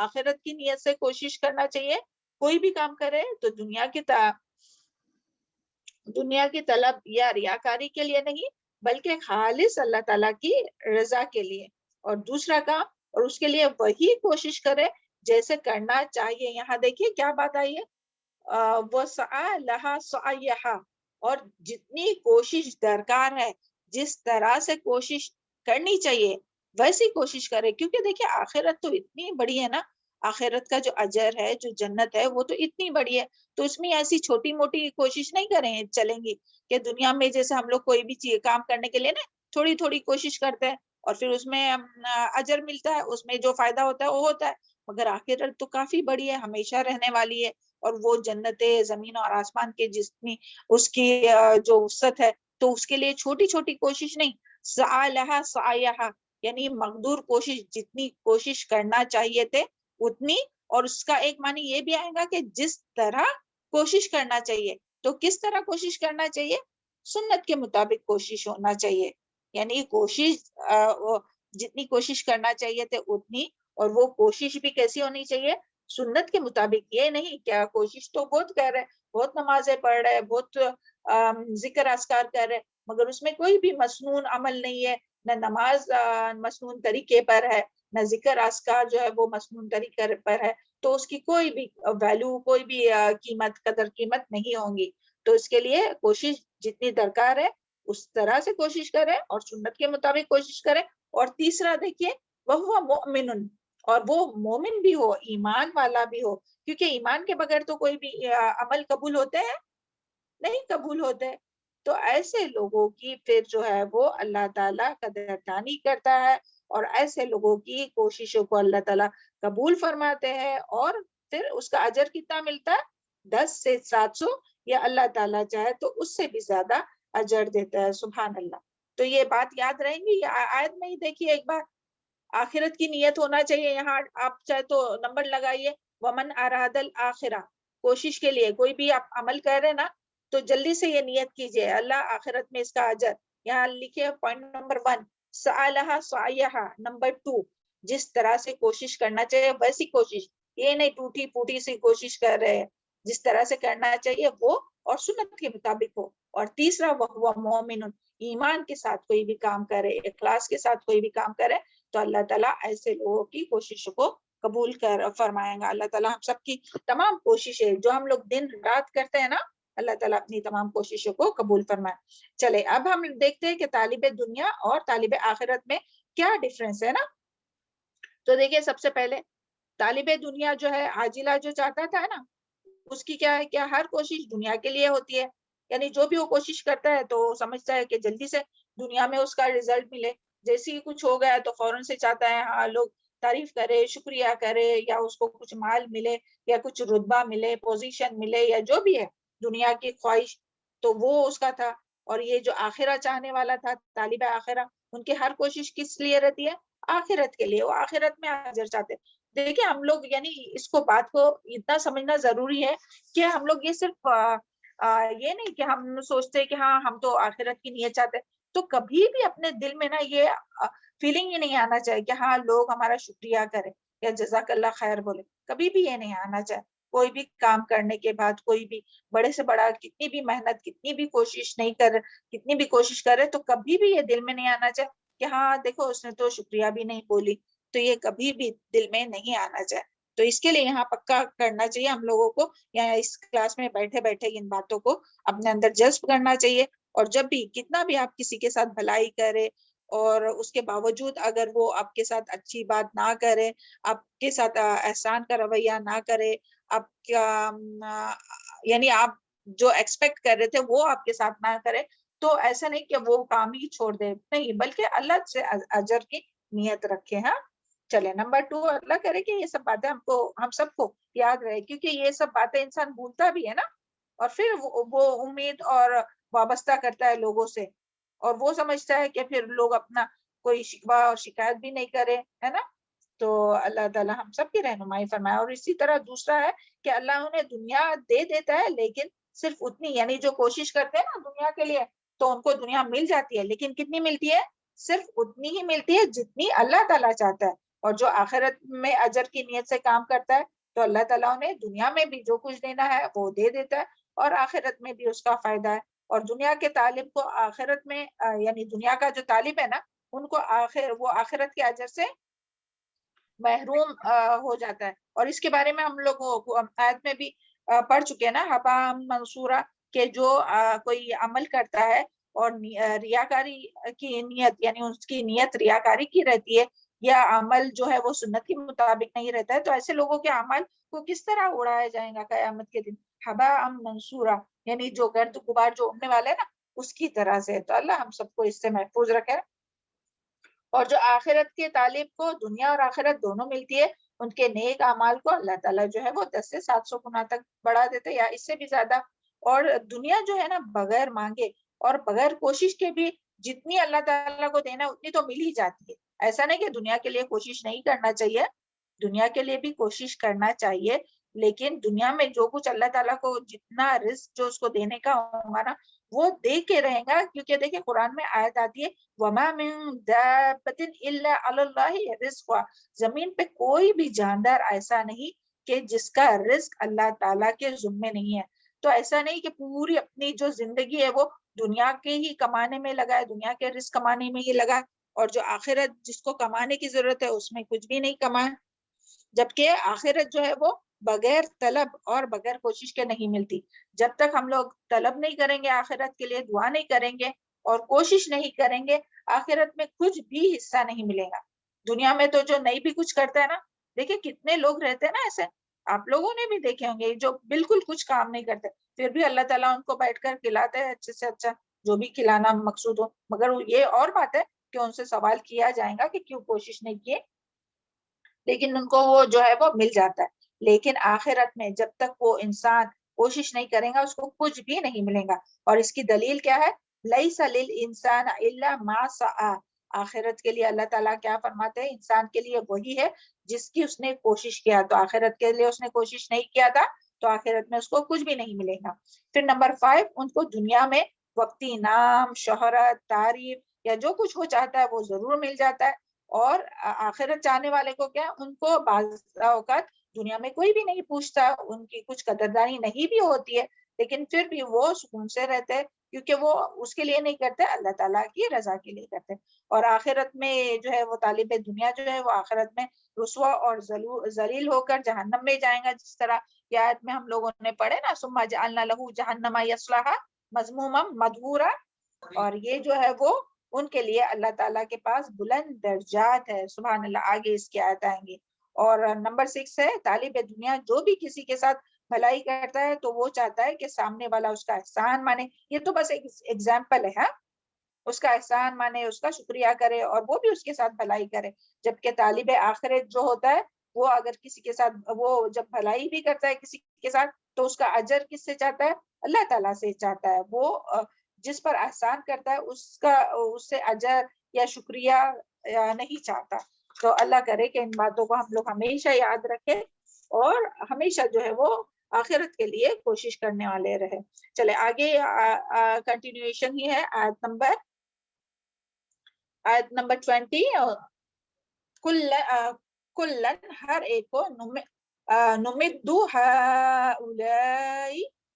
آخرت کی نیت سے کوشش کرنا چاہیے۔ کوئی بھی کام کرے تو دنیا کی طلب یا ریاکاری کے لیے نہیں، بلکہ خالص اللہ تعالیٰ کی رضا کے لیے۔ اور دوسرا کام، اور اس کے لیے وہی کوشش کرے جیسے کرنا چاہیے۔ یہاں دیکھیے کیا بات آئی ہے، وَسَعَى لَهَا سَعْيَهَا، اور جتنی کوشش درکار ہے، جس طرح سے کوشش کرنی چاہیے ویسی کوشش کرے، کیونکہ دیکھیے آخرت تو اتنی بڑی ہے نا، آخرت کا جو اجر ہے، جو جنت ہے، وہ تو اتنی بڑی ہے، تو اس میں ایسی چھوٹی موٹی کوشش نہیں کریں چلیں گی کہ دنیا میں جیسے ہم لوگ کوئی بھی چیز کام کرنے کے لیے نا تھوڑی تھوڑی کوشش کرتے ہیں اور پھر اس میں اجر ملتا ہے، اس میں جو فائدہ ہوتا ہے وہ ہوتا ہے، مگر آخرت تو کافی بڑی ہے، ہمیشہ رہنے والی ہے، اور وہ جنت زمین اور آسمان کے جتنی اس کی جو وسعت ہے، تو اس کے لیے چھوٹی چھوٹی کوشش نہیں، سعی لہا سعیہا، یعنی مقدور کوشش، جتنی کوشش کرنا چاہیے تھے اتنی، اور اس کا ایک معنی یہ بھی آئے گا کہ جس طرح کوشش کرنا چاہیے، تو کس طرح کوشش کرنا چاہیے، سنت کے مطابق کوشش ہونا چاہیے، یعنی کوشش جتنی کوشش کرنا چاہیے تھے اتنی، اور وہ کوشش بھی کیسی ہونی چاہیے، سنت کے مطابق۔ یہ نہیں کیا کوشش تو بہت کر رہے، بہت نمازیں پڑھ رہے، بہت ذکر اذکار کر رہے، مگر اس میں کوئی بھی مسنون عمل نہیں ہے، نہ نماز مسنون طریقے پر ہے، نہ ذکر اذکار جو ہے وہ مسنون طریقے پر ہے، تو اس کی کوئی بھی ویلیو، کوئی بھی قیمت، قدر قیمت نہیں ہوں گی۔ تو اس کے لیے کوشش جتنی درکار ہے اس طرح سے کوشش کرے اور سنت کے مطابق کوشش کرے۔ اور تیسرا دیکھیے، وَهُوَ مُؤْمِنٌ، اور وہ مومن بھی ہو، ایمان والا بھی ہو، کیونکہ ایمان کے بغیر تو کوئی بھی عمل قبول ہوتے ہیں نہیں قبول ہوتے، تو ایسے لوگوں کی پھر جو ہے وہ اللہ تعالیٰ قدردانی کرتا ہے، اور ایسے لوگوں کی کوششوں کو اللہ تعالیٰ قبول فرماتے ہیں، اور پھر اس کا اجر کتنا ملتا ہے، 10 سے 700، یا اللہ تعالیٰ چاہے تو اس سے بھی زیادہ اجر دیتا ہے، سبحان اللہ۔ تو یہ بات یاد رہیں گی، آیت میں ہی دیکھیے ایک بار، آخرت کی نیت ہونا چاہیے، یہاں آپ چاہے تو نمبر لگائیے، ومن اراد الاخرہ، کوشش کے لیے کوئی بھی آپ عمل کر رہے نا تو جلدی سے یہ نیت کیجئے، اللہ آخرت میں اس کا اجر، یہاں لکھے پوائنٹ نمبر 1، سعیہا سعیہا، نمبر 2، جس طرح سے کوشش کرنا چاہیے ویسی کوشش، یہ نہیں ٹوٹی پھوٹی سی کوشش کر رہے ہیں، جس طرح سے کرنا چاہیے وہ اور سنت کے مطابق ہو۔ اور تیسرا، وَهُوَ مُؤْمِنٌ، ایمان کے ساتھ کوئی بھی کام کرے، اخلاص کے ساتھ کوئی بھی کام کرے، تو اللہ تعالیٰ ایسے لوگوں کی کوششوں کو قبول فرمائیں گا۔ اللہ تعالیٰ ہم سب کی تمام کوششیں جو ہم لوگ دن رات کرتے ہیں نا، اللہ تعالیٰ اپنی تمام کوششوں کو قبول فرمائے۔ چلے اب ہم دیکھتے ہیں کہ طالب دنیا اور طالب آخرت میں کیا ڈفرینس ہے نا۔ تو دیکھیے سب سے پہلے طالب دنیا جو ہے، عاجلہ جو چاہتا تھا نا، اس کی کیا ہے، کیا ہر کوشش دنیا کے لیے ہوتی ہے، یعنی جو بھی وہ کوشش کرتا ہے تو سمجھتا ہے کہ جلدی سے دنیا میں اس کا رزلٹ ملے، جیسے ہی کچھ ہو گیا تو فوراً سے چاہتا ہے ہاں لوگ تعریف کرے، شکریہ کرے، یا اس کو کچھ مال ملے، یا کچھ رتبہ ملے، پوزیشن ملے، یا جو بھی ہے دنیا کی خواہش، تو وہ اس کا تھا۔ اور یہ جو آخرہ چاہنے والا تھا، طالب آخرہ، ان کی ہر کوشش کس لیے رہتی ہے، آخرت کے لیے، وہ آخرت میں اجر چاہتے۔ دیکھیں ہم لوگ یعنی اس کو بات کو اتنا سمجھنا ضروری ہے کہ ہم لوگ یہ صرف یہ نہیں کہ ہم سوچتے کہ ہاں ہم تو آخرت کی نیت چاہتے، تو کبھی بھی اپنے دل میں نا یہ فیلنگ ہی نہیں آنا چاہیے کہ ہاں لوگ ہمارا شکریہ کریں یا جزاک اللہ خیر بولے، کبھی بھی یہ نہیں آنا چاہیے۔ کوئی بھی کام کرنے کے بعد، کوئی بھی بڑے سے بڑا کتنی بھی محنت، کتنی بھی کوشش نہیں کر، کتنی بھی کوشش کرے، تو کبھی بھی یہ دل میں نہیں آنا چاہیے کہ ہاں دیکھو اس نے تو شکریہ بھی نہیں بولی، تو یہ کبھی بھی دل میں نہیں آنا چاہیے۔ تو اس کے لیے یہاں پکا کرنا چاہیے ہم لوگوں کو، یا اس کلاس میں بیٹھے بیٹھے ان باتوں کو اپنے اندر جذب کرنا چاہیے، اور جب بھی کتنا بھی آپ کسی کے ساتھ بھلائی کرے اور اس کے باوجود اگر وہ آپ کے ساتھ اچھی بات نہ کرے، آپ کے ساتھ احسان کا رویہ نہ کرے، آپ کا یعنی آپ جو ایکسپیکٹ کر رہے تھے وہ آپ کے ساتھ نہ کرے، تو ایسا نہیں کہ وہ کام ہی چھوڑ دے، نہیں، بلکہ اللہ سے اجر کی نیت رکھے. ہاں چلے نمبر 2, اللہ کرے کہ یہ سب باتیں ہم سب کو یاد رہے, کیونکہ یہ سب باتیں انسان بھولتا بھی ہے نا, اور پھر وہ امید اور وابستہ کرتا ہے لوگوں سے, اور وہ سمجھتا ہے کہ پھر لوگ اپنا کوئی شکوہ اور شکایت بھی نہیں کرے, ہے نا. تو اللہ تعالیٰ ہم سب کی رہنمائی فرمائے. اور اسی طرح دوسرا ہے کہ اللہ انہیں دنیا دے دیتا ہے, لیکن صرف اتنی, یعنی جو کوشش کرتے ہیں نا دنیا کے لیے تو ان کو دنیا مل جاتی ہے, لیکن کتنی ملتی ہے؟ صرف اتنی ہی ملتی ہے جتنی اللہ تعالیٰ چاہتا ہے. اور جو آخرت میں اجر کی نیت سے کام کرتا ہے تو اللہ تعالیٰ انہیں دنیا میں بھی جو کچھ دینا ہے وہ دے دیتا ہے, اور آخرت میں بھی اس کا فائدہ ہے. اور دنیا کے طالب کو آخرت میں, یعنی دنیا کا جو طالب ہے نا, ان کو وہ آخرت کے اجر سے محروم ہو جاتا ہے. اور اس کے بارے میں ہم لوگ آیت میں بھی پڑھ چکے ہیں نا, حبا منصورہ, کہ جو کوئی عمل کرتا ہے اور ریاکاری کی نیت, یعنی اس کی نیت ریاکاری کی رہتی ہے, یا عمل جو ہے وہ سنت کے مطابق نہیں رہتا ہے, تو ایسے لوگوں کے عمل کو کس طرح اڑایا جائے گا قیامت کے دن؟ حبا منصورہ, یعنی جو گرد غبار جو اڑنے والے نا اس کی طرح سے. تو اللہ ہم سب کو اس سے محفوظ رکھے. اور جو آخرت کے طالب کو دنیا اور آخرت دونوں ملتی ہے, ان کے نیک اعمال کو اللہ تعالیٰ جو ہے وہ 10 سے 700 گنا تک بڑھا دیتے, یا اس سے بھی زیادہ. اور دنیا جو ہے نا بغیر مانگے اور بغیر کوشش کے بھی جتنی اللہ تعالیٰ کو دینا اتنی تو مل ہی جاتی ہے. ایسا نہیں کہ دنیا کے لیے کوشش نہیں کرنا چاہیے, دنیا کے لیے بھی کوشش کرنا چاہیے, لیکن دنیا میں جو کچھ اللہ تعالیٰ کو جتنا رزق جو اس کو دینے کا ہوگا نا وہ دے کے رہے گا. کیونکہ دیکھیں قرآن میں آیت آتی ہے وَمَا مِن دَابَّةٍ إِلَّا عَلَى اللَّهِ رِزْقُهَا, زمین پہ کوئی بھی جاندار ایسا نہیں کہ جس کا رزق اللہ تعالیٰ کے ذمے نہیں ہے. تو ایسا نہیں کہ پوری اپنی جو زندگی ہے وہ دنیا کے ہی کمانے میں لگائے, دنیا کے رزق کمانے میں ہی لگائے, اور جو آخرت جس کو کمانے کی ضرورت ہے اس میں کچھ بھی نہیں کمائے. جبکہ آخرت جو ہے وہ بغیر طلب اور بغیر کوشش کے نہیں ملتی. جب تک ہم لوگ طلب نہیں کریں گے آخرت کے لیے, دعا نہیں کریں گے اور کوشش نہیں کریں گے, آخرت میں کچھ بھی حصہ نہیں ملے گا. دنیا میں تو جو نہیں بھی کچھ کرتا ہے نا, دیکھیں کتنے لوگ رہتے ہیں نا ایسے, آپ لوگوں نے بھی دیکھے ہوں گے, جو بالکل کچھ کام نہیں کرتے, پھر بھی اللہ تعالیٰ ان کو بیٹھ کر کھلاتے ہیں اچھے سے اچھا, جو بھی کھلانا مقصود ہو. مگر یہ اور بات ہے کہ ان سے سوال کیا جائے گا کہ کیوں کوشش نہیں کیے, لیکن ان کو وہ جو ہے وہ مل جاتا ہے. لیکن آخرت میں جب تک وہ انسان کوشش نہیں کرے گا اس کو کچھ بھی نہیں ملے گا. اور اس کی دلیل کیا ہے؟ لیس للانسان الا ما سعى, آخرت کے لیے اللہ تعالیٰ کیا فرماتے ہیں؟ انسان کے لیے وہی ہے جس کی اس نے کوشش کیا. تو آخرت کے لیے اس نے کوشش نہیں کیا تھا تو آخرت میں اس کو کچھ بھی نہیں ملے گا. پھر نمبر 5, ان کو دنیا میں وقتی نام, شہرت, تعریف یا جو کچھ وہ چاہتا ہے وہ ضرور مل جاتا ہے. اور آخرت چاہنے والے کو کیا, ان کو بعض اوقات دنیا میں کوئی بھی نہیں پوچھتا, ان کی کچھ قدردانی نہیں بھی ہوتی ہے, لیکن پھر بھی وہ سکون سے رہتے ہیں, کیونکہ وہ اس کے لیے نہیں کرتے, اللہ تعالیٰ کی رضا کے لیے کرتے. اور آخرت میں جو ہے وہ طالب دنیا جو ہے وہ آخرت میں رسوا اور ذلیل ہو کر جہنم میں جائیں گا, جس طرح کی آیت میں ہم لوگوں نے پڑھے نا, ثم جعلنا لہ جہنم یصلاھا مذموما مدحورا. اور یہ جو ہے وہ ان کے لیے اللہ تعالیٰ کے پاس بلند درجات ہے. سبحان اللہ, آگے اس کی آیت آئیں گی. اور نمبر 6 ہے طالب دنیا جو بھی کسی کے ساتھ بھلائی کرتا ہے تو وہ چاہتا ہے کہ سامنے والا اس کا احسان مانے. یہ تو بس ایک ایگزامپل ہے, ہاں, اس کا احسان مانے, اس کا شکریہ کرے اور وہ بھی اس کے ساتھ بھلائی کرے. جبکہ طالب آخرت جو ہوتا ہے وہ اگر کسی کے ساتھ, وہ جب بھلائی بھی کرتا ہے کسی کے ساتھ تو اس کا اجر کس سے چاہتا ہے؟ اللہ تعالیٰ سے چاہتا ہے. وہ جس پر احسان کرتا ہے اس سے اجر یا شکریہ نہیں چاہتا. تو اللہ کرے کہ ان باتوں کو ہم لوگ ہمیشہ یاد رکھیں اور ہمیشہ جو ہے وہ آخرت کے لیے کوشش کرنے والے رہے. چلے آگے کنٹینیویشن ہی ہے آیت نمبر 20. کلن ہر ایک کو نمدو ہؤلاء,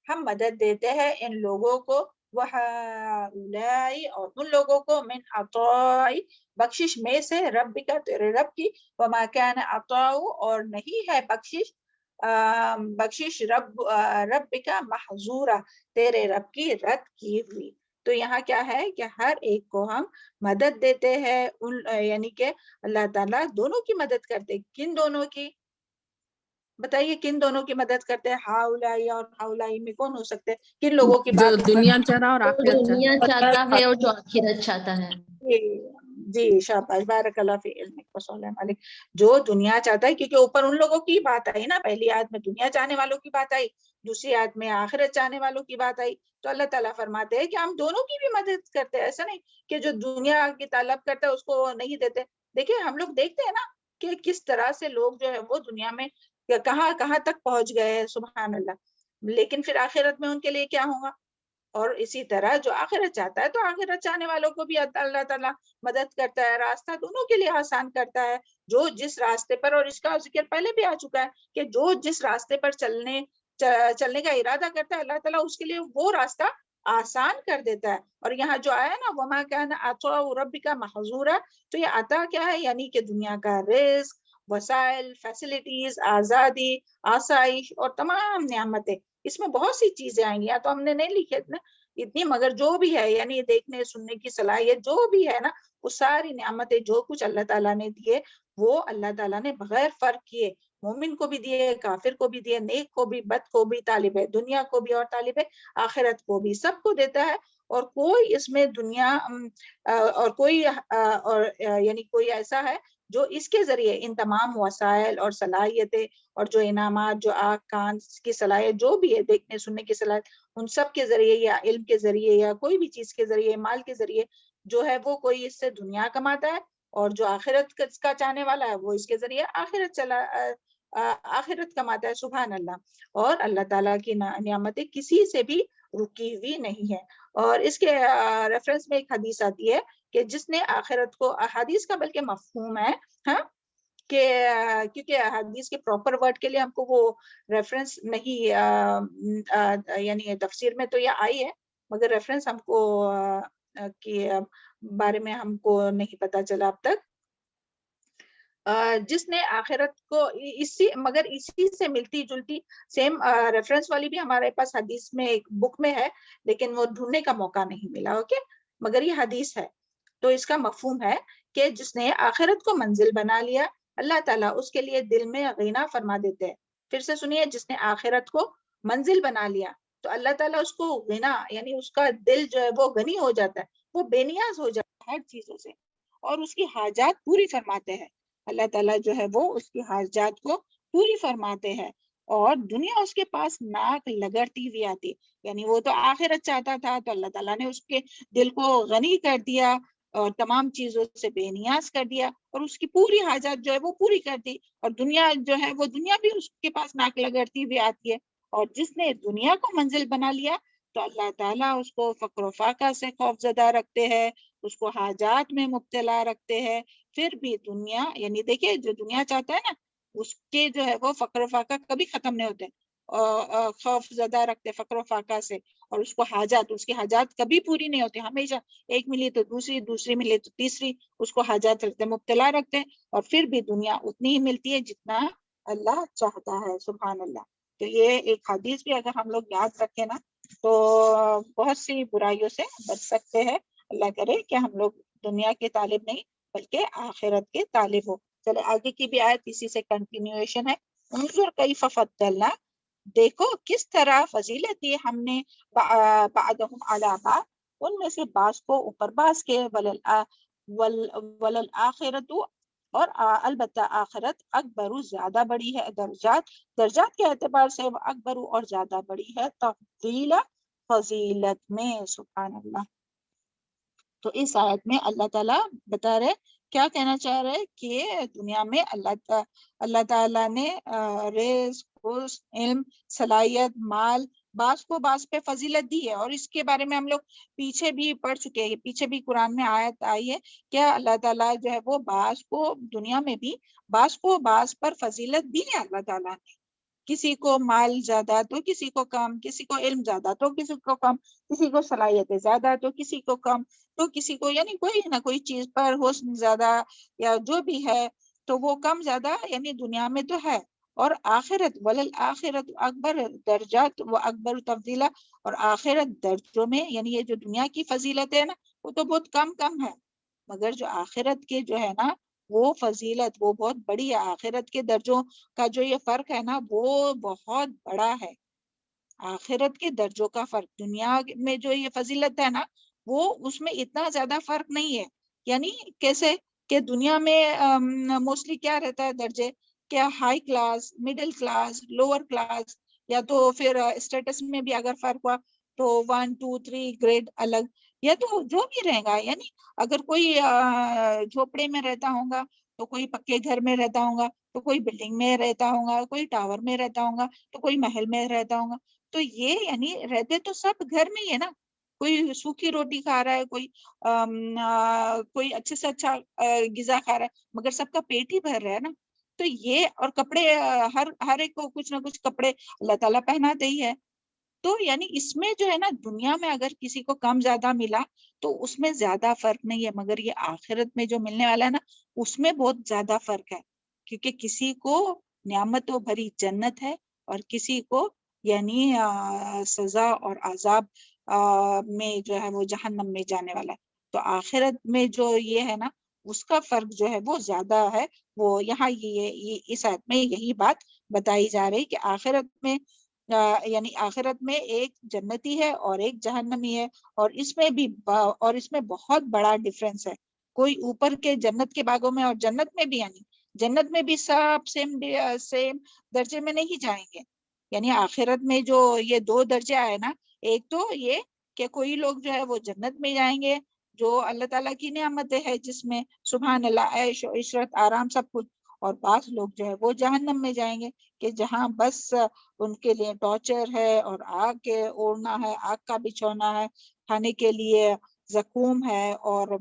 ہم مدد دیتے ہیں ان لوگوں کو, وہؤلاء اور ان لوگوں کو, من عطاء بخشش میں سے, رب کا تیرے رب کی, وما کان عطاء اور نہیں ہے بخشش رب کا محظورا تیرے رب کی رد کی ہوئی. تو یہاں کیا ہے کہ ہر ایک کو ہم مدد دیتے ہیں, یعنی کہ اللہ تعالیٰ دونوں کی مدد کرتے. کن دونوں کی بتائیے, کن دونوں کی مدد کرتے ہیں؟ ہاؤلائی اور ہاؤلائی میں کون ہو سکتے ہیں؟ کن لوگوں کی جو بات دنیا چاہ رہا اور آخرت دنیا چاہتا ہے اور جو آخرت چاہتا ہے. جی شاباش، بارک اللہ فی علمک وسلم علیک. جو دنیا چاہتا ہے، کیونکہ اوپر ان لوگوں کی بات آئی نا، پہلی آیت میں دنیا چاہنے والوں کی بات آئی، دوسری آیت میں آخرت چاہنے والوں کی بات آئی. تو اللہ تعالیٰ فرماتے ہیں کہ ہم دونوں کی بھی مدد کرتے ہیں. ایسا نہیں کہ جو دنیا کی طلب کرتا ہے اس کو نہیں دیتے. دیکھیں ہم لوگ دیکھتے ہیں نا کہ کس طرح سے لوگ جو ہے وہ دنیا میں کہاں کہاں تک پہنچ گئے ہیں، سبحان اللہ. لیکن پھر آخرت میں ان کے لیے کیا ہوگا؟ اور اسی طرح جو آخرت چاہتا ہے تو آخرت چاہنے والوں کو بھی اللہ تعالیٰ مدد کرتا ہے، راستہ دونوں کے لیے آسان کرتا ہے. جو جس راستے پر، اور اس کا ذکر پہلے بھی آ چکا ہے کہ جو جس راستے پر چلنے کا ارادہ کرتا ہے اللہ تعالیٰ اس کے لیے وہ راستہ آسان کر دیتا ہے. اور یہاں جو آیا نا وما کان عطاء ربک محظورا، تو یہ عطا کیا ہے؟ یعنی کہ دنیا کا رزق، وسائل، فیسلٹیز، آزادی، آسائش اور تمام نعمتیں. اس میں بہت سی چیزیں آئیں گی، یا تو ہم نے نہیں لکھے اتنی، مگر جو بھی ہے یعنی دیکھنے سننے کی صلاحیت جو بھی ہے نا، وہ ساری نعمتیں جو کچھ اللہ تعالیٰ نے دیے وہ اللہ تعالیٰ نے بغیر فرق کیے مومن کو بھی دیے، کافر کو بھی دیے، نیک کو بھی، بد کو بھی، طالب دنیا کو بھی اور طالب آخرت کو بھی، سب کو دیتا ہے. اور کوئی اس میں دنیا اور کوئی یعنی کوئی ایسا ہے جو اس کے ذریعے ان تمام وسائل اور صلاحیتیں اور جو انعامات، جو آنکھ کان کی صلاحیت جو بھی ہے، دیکھنے سننے کی صلاحیت، ان سب کے ذریعے یا علم کے ذریعے یا کوئی بھی چیز کے ذریعے، مال کے ذریعے جو ہے وہ کوئی اس سے دنیا کماتا ہے، اور جو آخرت کا چاہنے والا ہے وہ اس کے ذریعے آخرت کماتا ہے. سبحان اللہ. اور اللہ تعالیٰ کی نعمتیں کسی سے بھی رکی ہوئی نہیں ہے. اور اس کے ریفرنس میں ایک حدیث آتی ہے کہ جس نے آخرت کو، حدیث کا بلکہ مفہوم ہے، ہاں، کہ کیونکہ حدیث کے پراپر ورڈ کے لیے ہم کو وہ ریفرنس نہیں، یعنی تفسیر میں تو یہ آئی ہے مگر ریفرنس ہم کو کے بارے میں ہم کو نہیں پتا چلا اب تک. جس نے آخرت کو مگر اسی سے ملتی جلتی سیم ریفرنس والی بھی ہمارے پاس حدیث میں ایک بک میں ہے، لیکن وہ ڈھونڈنے کا موقع نہیں ملا. اوکے، مگر یہ حدیث ہے. تو اس کا مفہوم ہے کہ جس نے آخرت کو منزل بنا لیا، اللہ تعالیٰ اس کے لیے دل میں غنا فرما دیتے ہیں. پھر سے سنیے، جس نے آخرت کو منزل بنا لیا تو اللہ تعالیٰ اس کو غنا، یعنی اس کا دل جو ہے وہ غنی ہو جاتا ہے، وہ بے نیاز ہو جاتا ہے ہر چیزوں سے، اور اس کی حاجات پوری فرماتے ہیں. اللہ تعالیٰ جو ہے وہ اس کی حاجات کو پوری فرماتے ہیں، اور دنیا اس کے پاس ناک لگڑتی ہوئی آتی. یعنی وہ تو آخرت چاہتا تھا تو اللہ تعالیٰ نے اس کے دل کو غنی کر دیا اور تمام چیزوں سے بے نیاز کر دیا، اور اس کی پوری حاجات جو ہے وہ پوری کر دی. اور دنیا جو ہے وہ دنیا بھی اس کے پاس ناک لگڑتی ہوئی آتی ہے. اور جس نے دنیا کو منزل بنا لیا تو اللہ تعالیٰ اس کو فقر و فاقہ سے خوف زدہ رکھتے ہیں، اس کو حاجات میں مبتلا رکھتے ہیں. پھر بھی دنیا، یعنی دیکھیں جو دنیا چاہتا ہے نا اس کے جو ہے وہ فقر و فاقہ کبھی ختم نہیں ہوتے، خوف زدہ رکھتے فقر و فاقہ سے. اور اس کو حاجات، اس کی حاجات کبھی پوری نہیں ہوتی، ہمیشہ ایک ملی تو دوسری، دوسری ملی تو تیسری، اس کو حاجات رکھتے، مبتلا رکھتے. اور پھر بھی دنیا اتنی ہی ملتی ہے جتنا اللہ چاہتا ہے. سبحان اللہ. تو یہ ایک حدیث بھی اگر ہم لوگ یاد رکھیں نا تو بہت سی برائیوں سے بچ سکتے ہیں. اللہ کرے کہ ہم لوگ دنیا کے طالب نہیں بلکہ آخرت کے طالب ہو. چلے آگے کی بھی آیت اسی سے کنٹینیویشن ہے. انظر کیف فضلنا، دیکھو کس طرح فضیلت دی ہم نے بعضهم علی بعض، ان میں سے بعض کو اوپر بعض کے، وللآخرۃ، اور البتہ آخرت، اکبر، زیادہ بڑی ہے، درجات کے اعتبار سے وہ اکبر اور زیادہ بڑی ہے، تفضیلا، فضیلت میں. سبحان اللہ. تو اس آیت میں اللہ تعالیٰ بتا رہے، کیا کہنا چاہ رہے کہ دنیا میں اللہ تعالیٰ نے رزق، علم، صلاحیت، مال، بعض کو بعض پہ فضیلت دی ہے. اور اس کے بارے میں ہم لوگ پیچھے بھی پڑھ چکے ہیں، پیچھے بھی قرآن میں آیت آئی ہے کہ اللہ تعالیٰ جو ہے وہ بعض کو دنیا میں بھی بعض کو بعض پر فضیلت دی ہے. اللہ تعالیٰ نے کسی کو مال زیادہ تو کسی کو کم، کسی کو علم زیادہ تو کسی کو کم، کسی کو صلاحیتیں زیادہ تو کسی کو کم، تو کسی کو یعنی کوئی نہ کوئی چیز پر حسن زیادہ یا جو بھی ہے تو وہ کم زیادہ یعنی دنیا میں تو ہے. اور آخرت، وللآخرۃ اکبر، درجات و اکبر تفضیلا، اور آخرت درجوں میں یعنی یہ جو دنیا کی فضیلت ہے نا وہ تو بہت کم ہے، مگر جو آخرت کے جو ہے نا وہ فضیلت وہ بہت بڑی ہے. آخرت کے درجوں کا جو یہ فرق ہے نا وہ بہت بڑا ہے. آخرت کے درجوں کا فرق، دنیا میں جو یہ فضیلت ہے نا وہ اس میں اتنا زیادہ فرق نہیں ہے، یعنی کیسے کہ دنیا میں موسٹلی کیا رہتا ہے درجے، کیا high class, middle class, lower class, یا تو پھر اسٹیٹس میں بھی اگر فرق ہوا تو 1 2 3 گریڈ الگ، یا تو جو بھی رہے گا. یعنی اگر کوئی جھوپڑے میں رہتا ہوگا تو کوئی پکے گھر میں رہتا ہوگا، تو کوئی بلڈنگ میں رہتا ہوگا، کوئی ٹاور میں رہتا ہوگا، تو کوئی محل میں رہتا ہوگا. تو یہ یعنی رہتے تو سب گھر میں ہی ہے نا. کوئی سوکھی روٹی کھا رہا ہے، کوئی اچھے سے اچھا غذا کھا رہا ہے، مگر سب کا پیٹ ہی بھر رہا ہے نا. تو یہ اور کپڑے ہر ایک کو کچھ نہ کچھ کپڑے اللہ تعالیٰ پہناتے ہی ہے. تو یعنی اس میں جو ہے نا دنیا میں اگر کسی کو کم زیادہ ملا تو اس میں زیادہ فرق نہیں ہے، مگر یہ آخرت میں جو ملنے والا ہے نا اس میں بہت زیادہ فرق ہے. کیونکہ کسی کو نعمتوں بھری جنت ہے اور کسی کو یعنی سزا اور عذاب میں جو ہے وہ جہنم میں جانے والا ہے. تو آخرت میں جو یہ ہے نا اس کا فرق جو ہے وہ زیادہ ہے. وہ یہاں یہ اس آیت میں یہی بات بتائی جا رہی کہ آخرت میں یعنی آخرت میں ایک جنتی ہے اور ایک جہنمی ہے، اور اس میں بہت بڑا ڈفرینس ہے. کوئی اوپر کے جنت کے باغوں میں اور جنت میں بھی یعنی جنت میں بھی سب سیم درجے میں نہیں جائیں گے. یعنی آخرت میں جو یہ 2 درجے آئے نا، ایک تو یہ کہ کوئی لوگ جو ہے وہ جنت میں جائیں گے جو اللہ تعالیٰ کی نعمتیں ہے، جس میں سبحان اللہ عیش و عشرت آرام سب کچھ، اور بعض لوگ جو ہے وہ جہنم میں جائیں گے کہ جہاں بس ان کے لیے ٹارچر ہے اور آگ کے اوڑھنا ہے، آگ کا بچھونا ہے، کھانے کے لیے زقوم ہے، اور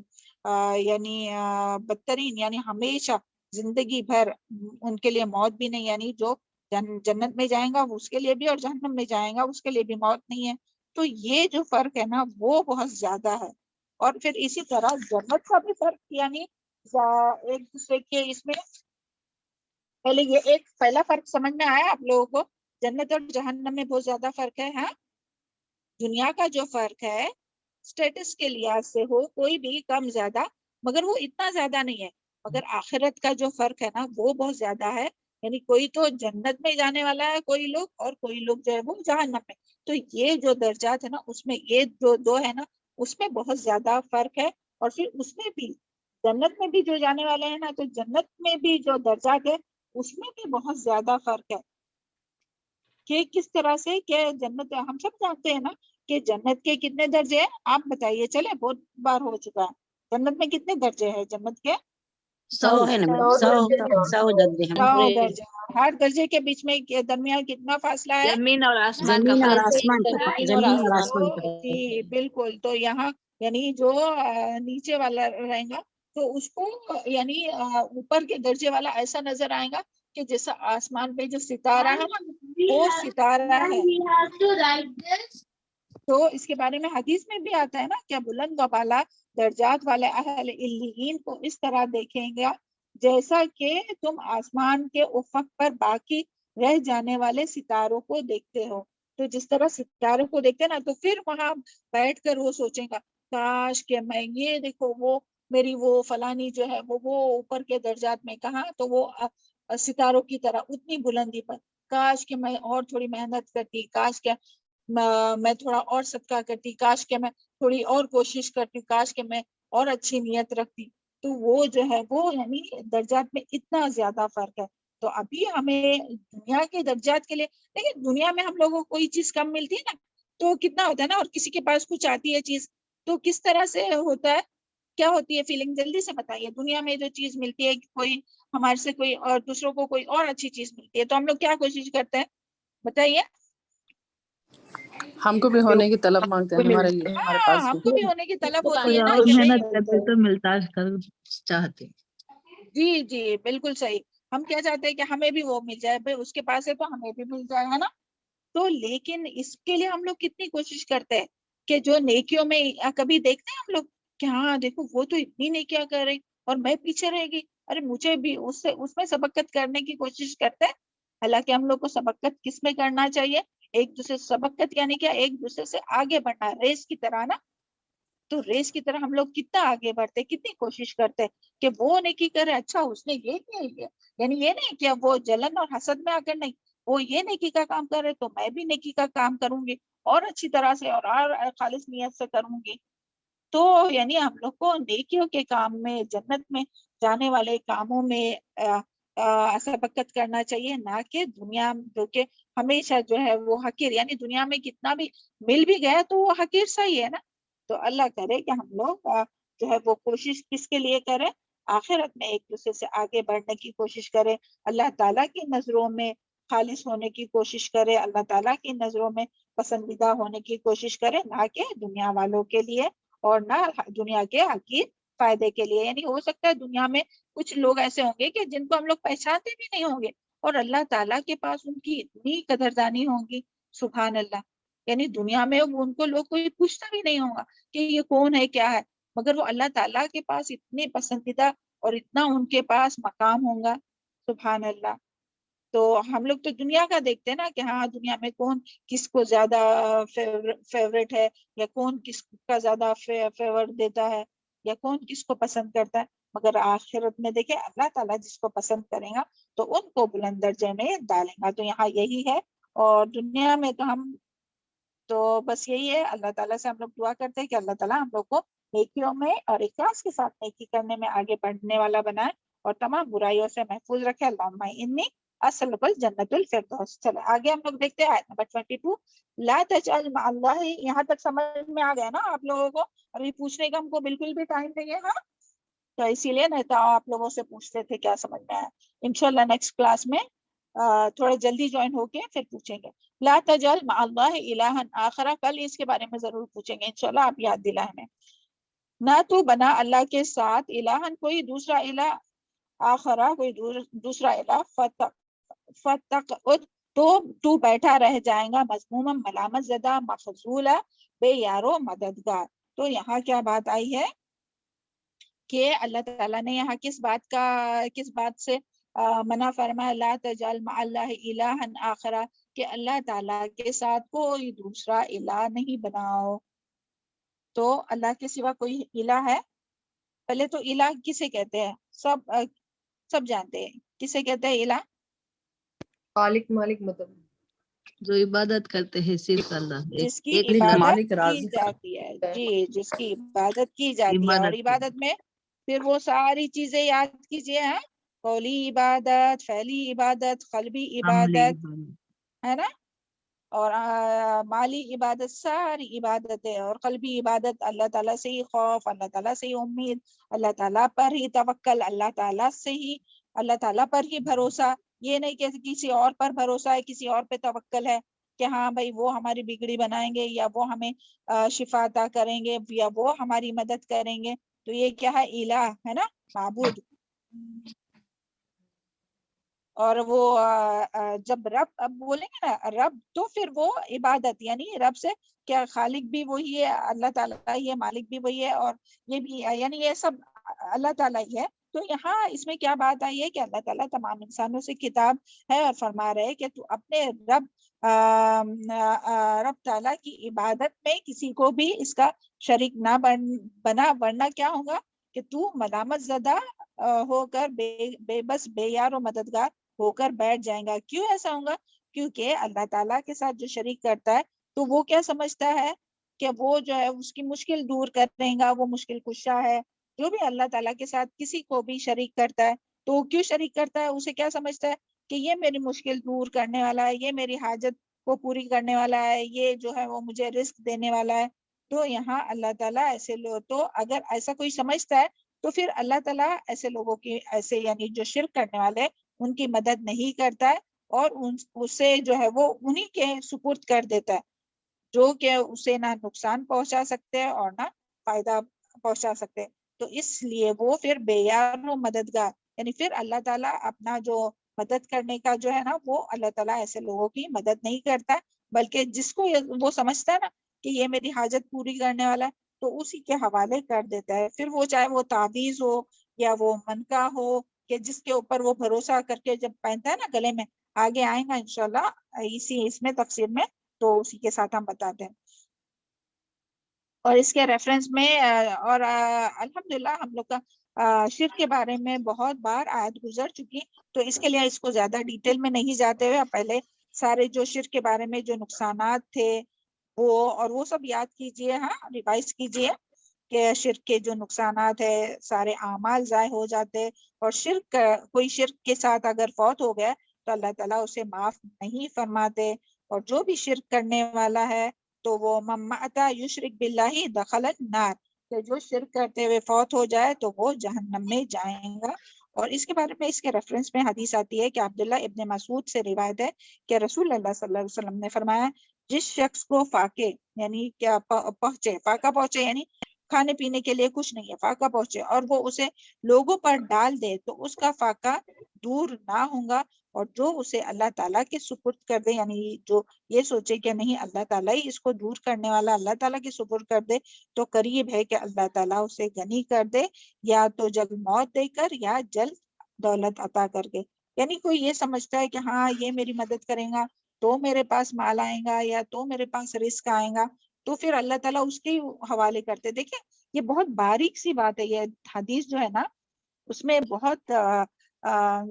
یعنی بدترین یعنی ہمیشہ زندگی بھر ان کے لیے موت بھی نہیں. یعنی جو جنت میں جائیں گا اس کے لیے بھی اور جہنم میں جائیں گا اس کے لیے بھی موت نہیں ہے. تو یہ جو فرق ہے نا وہ بہت زیادہ ہے. اور پھر اسی طرح جنت کا بھی فرق یعنی ایک دوسرے کے اس میں پہلے یہ ایک پہلا فرق سمجھ میں آیا آپ لوگوں کو؟ جنت اور جہنم میں بہت زیادہ فرق ہے. ہاں دنیا کا جو فرق ہے اسٹیٹس کے لحاظ سے ہو کوئی بھی کم زیادہ، مگر وہ اتنا زیادہ نہیں ہے. مگر آخرت کا جو فرق ہے نا وہ بہت زیادہ ہے. یعنی کوئی تو جنت میں جانے والا ہے کوئی لوگ، اور کوئی لوگ جو ہے وہ جہنم میں. تو یہ جو درجات ہے نا اس میں یہ جو 2 ہے نا اس میں بہت زیادہ فرق ہے. اور پھر اس میں بھی جنت میں بھی جو جانے والے ہیں نا تو جنت میں بھی جو درجات ہے اس میں بھی بہت زیادہ فرق ہے. کہ کس طرح سے کہ جنت ہم سب جانتے ہیں نا کہ جنت کے کتنے درجے ہیں، آپ بتائیے. چلے بہت بار ہو چکا ہے. جنت میں کتنے درجے ہیں جنت کے؟ 100 ہے نا میڈم، 100 درجے ہیں. 100 درجے. ہر درجے کے بیچ میں درمیان کتنا فاصلہ ہے؟ زمین اور آسمان کا زمین اور فرق. آسمان کا، زمین اور آسمان کا. جی بالکل. تو یہاں یعنی جو نیچے والا رہے گا تو اس کو یعنی اوپر کے درجے والا ایسا نظر آئے گا کہ جیسا آسمان پہ جو ستارہ ہے نا وہ ستارہ ہے. تو اس کے بارے میں حدیث میں بھی آتا ہے نا کہ بلند و بالا درجات والے اہل علیین کو اس طرح دیکھیں گا جیسا کہ تم آسمان کے افق پر باقی رہ جانے والے ستاروں کو دیکھتے ہو. تو جس طرح ستاروں کو دیکھتے نا تو پھر وہاں بیٹھ کر وہ سوچیں گا کاش کہ میں یہ دیکھو وہ میری وہ فلانی جو ہے وہ اوپر کے درجات میں کہاں تو وہ ستاروں کی طرح اتنی بلندی پر. کاش کہ میں اور تھوڑی محنت کرتی، کاش کہ میں تھوڑا اور صدقہ کرتی، کاش کہ میں تھوڑی اور کوشش کرتی، کاش کہ میں اور اچھی نیت رکھتی. تو وہ جو ہے وہ یعنی درجات میں اتنا زیادہ فرق ہے. تو ابھی ہمیں دنیا کے درجات کے لیے لیکن دنیا میں ہم لوگوں کو کوئی چیز کم ملتی ہے نا تو کتنا ہوتا ہے نا، اور کسی کے پاس کچھ آتی ہے چیز تو کس طرح سے ہوتا ہے، کیا ہوتی ہے فیلنگ؟ جلدی سے بتائیے. دنیا میں جو چیز ملتی ہے کوئی ہمارے سے کوئی اور دوسروں کو کوئی اور اچھی چیز ملتی ہے تو ہم لوگ کیا کوشش کرتے ہیں بتائیے؟ ہم کو بھی ہونے کی طلب مانگتے ہیں ہمارے لیے، ہمارے پاس ہم بھی. کو بھی ہونے کی طلب ہوتی کوئی ہے نا اور کہ محنت کرتے تو ملتا چاہتے. جی جی بالکل صحیح. ہم کیا چاہتے ہیں کہ ہمیں بھی وہ مل جائے، بھائی اس کے پاس ہے تو ہمیں بھی مل جائے، ہے نا. تو لیکن اس کے لیے ہم لوگ کتنی کوشش کرتے ہیں کہ جو نیکیوں میں کبھی دیکھتے ہیں ہم لوگ کہ ہاں دیکھو وہ تو اتنی نیکیاں کر رہی اور میں پیچھے رہ گئی، ارے مجھے بھی اس میں سبقت کرنے کی کوشش کرتے ہیں. حالانکہ ہم لوگ کو سبقت کس میں کرنا چاہیے؟ ایک دوسرے سے سبقت یعنی کیا؟ ایک دوسرے سے آگے بڑھنا، ریس کی طرح نا. تو ریس کی طرح ہم لوگ کتنا آگے بڑھتے، کتنی کوشش کرتے کہ وہ نیکی کرے، اچھا اس نے یہ کیا، یعنی یہ نہیں کہ وہ جلن اور حسد میں آ کر نہیں، وہ یہ نیکی کا کام کرے تو میں بھی نیکی کا کام کروں گی اور اچھی طرح سے اور خالص نیت سے کروں گی. تو یعنی ہم لوگ کو نیکیوں کے کام میں، جنت میں جانے والے کاموں میں سبقت کرنا چاہیے، نہ کہ دنیا جو کہ ہمیشہ جو ہے وہ حقیر، یعنی دنیا میں کتنا بھی مل بھی گیا تو وہ حقیر سا ہی ہے نا. تو اللہ کرے کہ ہم لوگ جو ہے وہ کوشش کس کے لیے کریں، آخرت میں ایک دوسرے سے آگے بڑھنے کی کوشش کریں، اللہ تعالیٰ کی نظروں میں خالص ہونے کی کوشش کرے، اللہ تعالیٰ کی نظروں میں پسندیدہ ہونے کی کوشش کرے، نہ کہ دنیا والوں کے لیے اور نہ دنیا کے حقیر فائدے کے لیے. یعنی ہو سکتا ہے دنیا میں کچھ لوگ ایسے ہوں گے کہ جن کو ہم لوگ پہچانتے بھی نہیں ہوں گے، اور اللہ تعالیٰ کے پاس ان کی اتنی قدردانی ہوگی، سبحان اللہ. یعنی دنیا میں ان کو لوگ کوئی پوچھتا بھی نہیں ہوگا کہ یہ کون ہے، کیا ہے، مگر وہ اللہ تعالیٰ کے پاس اتنے پسندیدہ اور اتنا ان کے پاس مقام ہوگا، سبحان اللہ. تو ہم لوگ تو دنیا کا دیکھتے ہیں نا کہ ہاں دنیا میں کون کس کو زیادہ فیوریٹ ہے، یا کون کس کا زیادہ فیور دیتا ہے، یا کون کس کو پسند کرتا ہے. مگر آخرت میں دیکھیں اللہ تعالیٰ جس کو پسند کرے گا تو ان کو بلند درجے میں ڈالیں گا. تو یہاں یہی ہے. اور دنیا میں تو ہم تو بس یہی ہے، اللہ تعالیٰ سے ہم لوگ دعا کرتے ہیں کہ اللہ تعالیٰ ہم لوگ کو نیکیوں میں اور اخلاص کے ساتھ نیکی کرنے میں آگے بڑھنے والا بنائے اور تمام برائیوں سے محفوظ رکھے. اللہم انی اسألک الجنت الفردوس. چلے آگے ہم لوگ دیکھتے ہیں آیت نمبر 22. لا تجعل مع اللہ. یہاں تک سمجھ میں آ گیا نا آپ لوگوں کو؟ ابھی پوچھنے کا ہم کو بالکل بھی ٹائم نہیں ہے، ہاں تو اسی لیے نہیں تو آپ لوگوں سے پوچھتے تھے کیا سمجھ میں آیا. انشاءاللہ نیکسٹ کلاس میں تھوڑا جلدی جوائن ہو کے پھر پوچھیں گے. لا تجعل مع اللہ الہا آخر. کل اس کے بارے میں ضرور پوچھیں گے انشاءاللہ، آپ یاد دلائیں ہمیں. نہ تو بنا اللہ کے ساتھ الہن کوئی دوسرا الہ، آخرہ کوئی دوسرا الہ، فتقعد تو بیٹھا رہ جائے گا مذموما ملامت زدہ، مخذولا بے یارو مددگار. تو یہاں کیا بات آئی ہے کہ اللہ تعالیٰ نے یہاں کس بات سے منع فرمایا؟ لا تجعل مع اللہ الہا آخرہ، کہ اللہ تعالیٰ کے ساتھ کوئی دوسرا الہ نہیں بناؤ. تو اللہ کے سوا کوئی الہ ہے؟ پہلے تو الہ کسے کہتے ہیں؟ سب جانتے ہیں کسے کہتے ہیں الہ؟ خالق مالک مطلب جو عبادت کرتے ہیں صرف اللہ، جس کی ایک عبادت مالک کی رازق جاتی ہے. جی، جس کی عبادت کی جاتی ہے. اور عبادت کی. عبادت میں پھر وہ ساری چیزیں یاد کیجئے، ہاں، قولی عبادت، فعلی عبادت، قلبی عملی عبادت، عبادت. ہے نا، اور مالی عبادت، ساری عبادتیں. اور قلبی عبادت اللہ تعالیٰ سے ہی خوف، اللہ تعالیٰ سے ہی امید، اللہ تعالیٰ پر ہی توکل، اللہ تعالیٰ پر ہی بھروسہ. یہ نہیں کہ کسی اور پر بھروسہ ہے، کسی اور پہ توکل ہے کہ ہاں بھائی وہ ہماری بگڑی بنائیں گے، یا وہ ہمیں شفا عطا کریں گے، یا وہ ہماری مدد کریں گے. تو یہ کیا ہے؟ الہ ہے نا، معبود. اور وہ جب رب اب بولیں گے نا رب، تو پھر وہ عبادت، یعنی رب سے کیا خالق بھی وہی ہے اللہ تعالیٰ ہی ہے، مالک بھی وہی ہے، اور یہ بھی یعنی یہ سب اللہ تعالیٰ ہی ہے. تو یہاں اس میں کیا بات آئی ہے کہ اللہ تعالیٰ تمام انسانوں سے کتاب ہے اور فرما رہے کہ تو اپنے رب تعالیٰ کی عبادت میں کسی کو بھی اس کا شریک نہ بنا، ورنہ کیا ہوگا کہ تو ملامت زدہ ہو کر بے بس بے یار و مددگار ہو کر بیٹھ جائیں گا. کیوں ایسا ہوگا؟ کیونکہ اللہ تعالیٰ کے ساتھ جو شریک کرتا ہے تو وہ کیا سمجھتا ہے کہ وہ جو ہے اس کی مشکل دور کر دے گا، وہ مشکل کشا ہے. جو بھی اللہ تعالیٰ کے ساتھ کسی کو بھی شریک کرتا ہے تو وہ کیوں شریک کرتا ہے؟ اسے کیا سمجھتا ہے کہ یہ میری مشکل دور کرنے والا ہے، یہ میری حاجت کو پوری کرنے والا ہے، یہ جو ہے وہ مجھے رزق دینے والا ہے. تو یہاں اللہ تعالیٰ تو اگر ایسا کوئی سمجھتا ہے تو پھر اللہ تعالیٰ ایسے لوگوں کی یعنی جو شرک کرنے والے ان کی مدد نہیں کرتا ہے، اور اسے جو ہے وہ انہی کے سپرد کر دیتا ہے جو کہ اسے نہ نقصان پہنچا سکتے اور نہ فائدہ پہنچا سکتے. تو اس لیے وہ پھر بے یار و مددگار، یعنی پھر اللہ تعالیٰ اپنا جو مدد کرنے کا جو ہے نا وہ اللہ تعالیٰ ایسے لوگوں کی مدد نہیں کرتا، بلکہ جس کو وہ سمجھتا ہے نا کہ یہ میری حاجت پوری کرنے والا ہے تو اسی کے حوالے کر دیتا ہے. پھر وہ چاہے وہ تعویذ ہو یا وہ منکا ہو، کہ جس کے اوپر وہ بھروسہ کر کے جب پہنتا ہے نا گلے میں. آگے آئیں گا انشاءاللہ اس میں تفسیر میں، تو اسی کے ساتھ ہم بتاتے ہیں. اور اس کے ریفرنس میں اور الحمدللہ ہم لوگ کا شرک کے بارے میں بہت بار آیت گزر چکی، تو اس کے لیے اس کو زیادہ ڈیٹیل میں نہیں جاتے ہوئے پہلے سارے جو شرک کے بارے میں جو نقصانات تھے وہ اور وہ سب یاد کیجئے، ہاں ریوائز کیجئے. کہ شرک کے جو نقصانات ہے سارے اعمال ضائع ہو جاتے، اور شرک کوئی شرک کے ساتھ اگر فوت ہو گیا تو اللہ تعالیٰ اسے معاف نہیں فرماتے، اور جو بھی شرک کرنے والا ہے تو وہ من مات یشرک باللہ دخل النار، کہ جو شرک کرتے ہوئے فوت ہو جائے تو وہ جہنم میں جائیں گا۔ اور اس کے بارے میں اس کے ریفرنس میں حدیث آتی ہے کہ عبداللہ ابن مسعود سے روایت ہے کہ رسول اللہ صلی اللہ علیہ وسلم نے فرمایا جس شخص کو فاقے یعنی کیا پہنچے، فاقہ پہنچے یعنی کھانے پینے کے لیے کچھ نہیں ہے، فاقہ پہنچے اور وہ اسے لوگوں پر ڈال دے تو اس کا فاقہ دور نہ ہوگا، اور جو اسے اللہ تعالیٰ کے سپرد کر دے، یعنی جو یہ سوچے کہ نہیں اللہ تعالیٰ ہی اس کو دور کرنے والا، اللہ تعالیٰ کے سپرد کر دے، تو قریب ہے کہ اللہ تعالیٰ اسے غنی کر دے، یا تو جلد موت دے کر یا جلد دولت عطا کر کے۔ یعنی کوئی یہ سمجھتا ہے کہ ہاں یہ میری مدد کرے گا تو میرے پاس مال آئے گا یا تو میرے پاس رزق آئے گا، تو پھر اللہ تعالیٰ اس کے حوالے کرتے۔ دیکھیں یہ بہت باریک سی بات ہے، یہ حدیث جو ہے نا اس میں بہت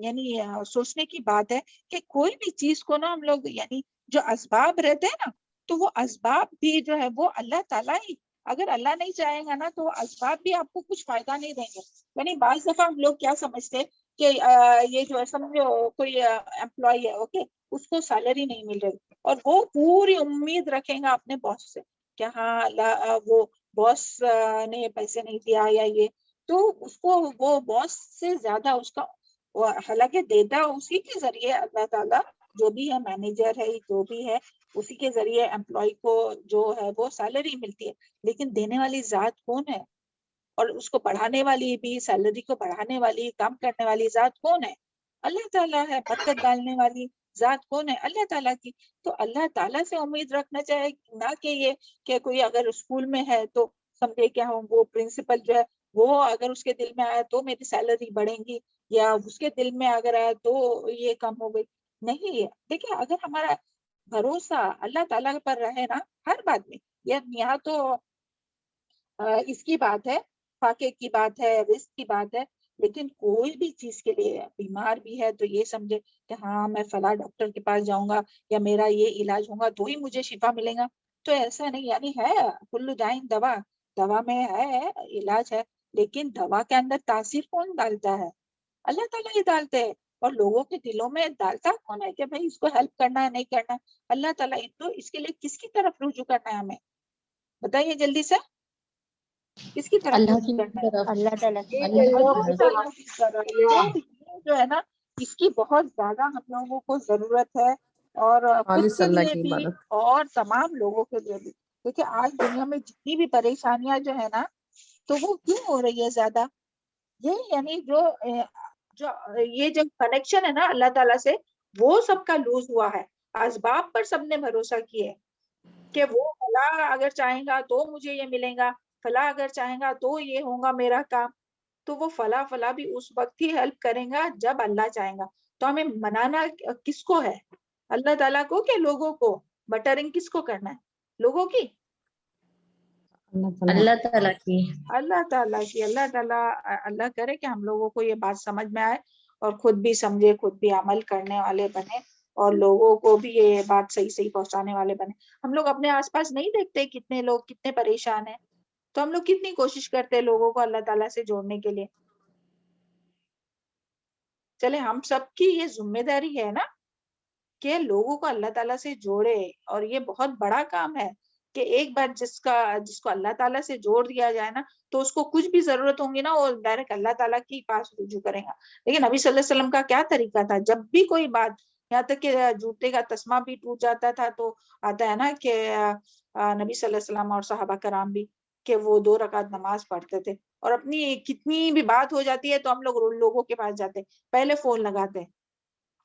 یعنی سوچنے کی بات ہے کہ کوئی بھی چیز کو نا ہم لوگ یعنی جو اسباب رہتے ہیں نا تو وہ اسباب بھی جو ہے وہ اللہ تعالیٰ ہی، اگر اللہ نہیں چاہے گا نا تو وہ اسباب بھی آپ کو کچھ فائدہ نہیں دیں گے۔ یعنی بعض دفعہ ہم لوگ کیا سمجھتے ہیں کہ یہ جو ہے سمجھو کوئی امپلائی ہے، اوکے، اس کو سیلری نہیں مل رہی اور وہ پوری امید رکھیں گا اپنے باس سے کہ ہاں اللہ وہ باس نے پیسے نہیں دیا یا یہ، تو اس کو وہ باس سے زیادہ اس کا حالانکہ دیتا اسی کے ذریعے اللہ تعالیٰ، جو بھی ہے مینیجر ہے جو بھی ہے اسی کے ذریعے امپلائی کو جو ہے وہ سیلری ملتی ہے، لیکن دینے والی ذات کون ہے؟ اور اس کو بڑھانے والی بھی، سیلری کو بڑھانے والی، کام کرنے والی ذات کون ہے؟ اللہ تعالیٰ ہے۔ برکت ڈالنے والی ذات کون ہے؟ اللہ تعالیٰ کی۔ تو اللہ تعالیٰ سے امید رکھنا چاہے، نہ کہ یہ کہ کوئی اگر اسکول میں ہے تو سمجھے کہ وہ پرنسپل جو ہے وہ اگر اس کے دل میں آیا تو میری سیلری بڑھیں گی، یا اس کے دل میں اگر آیا تو یہ کم ہو گئی۔ نہیں ہے، دیکھیں اگر ہمارا بھروسہ اللہ تعالیٰ پر رہے نا ہر بات میں، یہاں تو اس کی بات ہے، فاقے کی بات ہے، رزق کی بات ہے، لیکن کوئی بھی چیز کے لیے بیمار بھی ہے تو یہ سمجھے کہ ہاں میں فلاں ڈاکٹر کے پاس جاؤں گا یا میرا یہ علاج ہوگا تو ہی مجھے شفا ملے گا، تو ایسا نہیں۔ یعنی ہے کل دائن دوا، دوا میں ہے علاج ہے، لیکن دوا کے اندر تاثیر کون ڈالتا ہے؟ اللہ تعالیٰ ہی ڈالتے ہیں، اور لوگوں کے دلوں میں ڈالتا کون ہے کہ بھائی اس کو ہیلپ کرنا ہے نہیں کرنا؟ اللہ تعالیٰ ہی۔ تو اس کے لیے کس کی طرف رجوع کرنا ہے ہمیں؟ بتائیے جلدی سے، کس کی طرف اللہ رجوع کی کرنا ہے؟ طرف، اللہ تعالیٰ کی اللہ کی طرف۔ تو یہ جو ہے نا اس کی بہت زیادہ ہم لوگوں کو ضرورت ہے، اور خود خالص کے اللہ لیے کی بھی عبادت۔ اور تمام لوگوں کے لیے بھی۔ دیکھیں آج دنیا میں جتنی بھی پریشانیاں جو ہے نا تو وہ کیوں ہو رہی ہے زیادہ؟ یہ یعنی جو یہ جو کنیکشن ہے نا اللہ تعالیٰ سے وہ سب کا لوز ہوا ہے، اسباب پر سب نے بھروسہ کیے کہ وہ فلاں اگر چاہیں گا تو مجھے یہ ملے گا، فلاں اگر چاہیں گا تو یہ ہوگا میرا کام، تو وہ فلاں بھی اس وقت ہی ہیلپ کریں گا جب اللہ چاہیں گا۔ تو ہمیں منانا کس کو ہے؟ اللہ تعالیٰ کو کہ لوگوں کو؟ بٹرنگ کس کو کرنا ہے؟ لوگوں کی؟ اللہ تعالیٰ کی۔ اللہ تعالیٰ کی۔ اللہ کرے کہ ہم لوگوں کو یہ بات سمجھ میں آئے اور خود بھی سمجھے، خود بھی عمل کرنے والے بنے، اور لوگوں کو بھی یہ بات صحیح پہنچانے والے بنے۔ ہم لوگ اپنے آس پاس نہیں دیکھتے کتنے لوگ کتنے پریشان ہیں، تو ہم لوگ کتنی کوشش کرتے ہیں لوگوں کو اللہ تعالیٰ سے جوڑنے کے لیے۔ چلے ہم سب کی یہ ذمہ داری ہے نا کہ لوگوں کو اللہ تعالیٰ سے جوڑے، اور یہ بہت بڑا کام ہے کہ ایک بار جس کو اللہ تعالیٰ سے جوڑ دیا جائے نا تو اس کو کچھ بھی ضرورت ہوں گی نا وہ ڈائریکٹ اللہ تعالیٰ کے پاس رجوع کرے گا۔ لیکن نبی صلی اللہ علیہ وسلم کا کیا طریقہ تھا؟ جب بھی کوئی بات، یہاں تک کہ جوتے کا تسمہ بھی ٹوٹ جاتا تھا تو آتا ہے نا کہ نبی صلی اللہ علیہ وسلم اور صحابہ کرام بھی کہ وہ 2 رکعت نماز پڑھتے تھے، اور اپنی کتنی بھی بات ہو جاتی ہے تو ہم لوگوں کے پاس جاتے، پہلے فون لگاتے ہیں،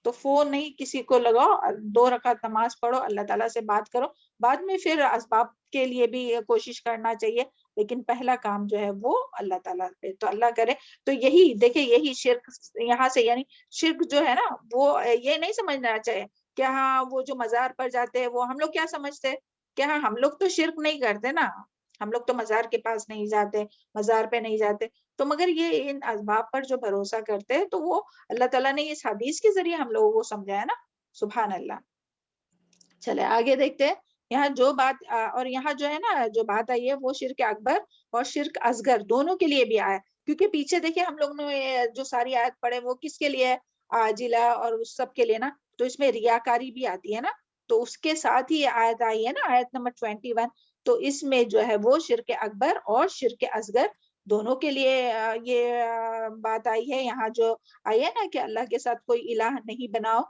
تو فون نہیں کسی کو لگاؤ، 2 رکعت نماز پڑھو، اللہ تعالیٰ سے بات کرو، بعد میں پھر اسباب کے لیے بھی کوشش کرنا چاہیے، لیکن پہلا کام جو ہے وہ اللہ تعالیٰ پہ۔ تو اللہ کرے تو یہی دیکھیں، یہی شرک یہاں سے، یعنی شرک جو ہے نا وہ یہ نہیں سمجھنا چاہیے کہ ہاں وہ جو مزار پر جاتے ہیں وہ ہم لوگ کیا سمجھتے ہیں کہ ہاں ہم لوگ تو شرک نہیں کرتے نا، ہم لوگ تو مزار کے پاس نہیں جاتے، مزار پہ نہیں جاتے، تو مگر یہ ان اسباب پر جو بھروسہ کرتے ہیں تو وہ اللہ تعالیٰ نے اس حدیث کے ذریعے ہم لوگوں کو سمجھایا نا، سبحان اللہ۔ چلے آگے دیکھتے ہیں۔ یہاں جو بات اور یہاں جو ہے نا جو بات آئی ہے وہ شرک اکبر اور شرک اصغر دونوں کے لیے بھی آیا، کیونکہ پیچھے دیکھیں ہم لوگوں نے جو ساری آیت پڑھے وہ کس کے لیے ہے؟ عاجلہ اور اس سب کے لیے نا، تو اس میں ریاکاری بھی آتی ہے نا، تو اس کے ساتھ ہی یہ آیت آئی ہے نا، آیت نمبر 21، تو اس میں جو ہے وہ شرک اکبر اور شرک اصغر دونوں کے لیے یہ بات آئی ہے۔ یہاں جو آئی ہے نا کہ اللہ کے ساتھ کوئی الہ نہیں بناؤ،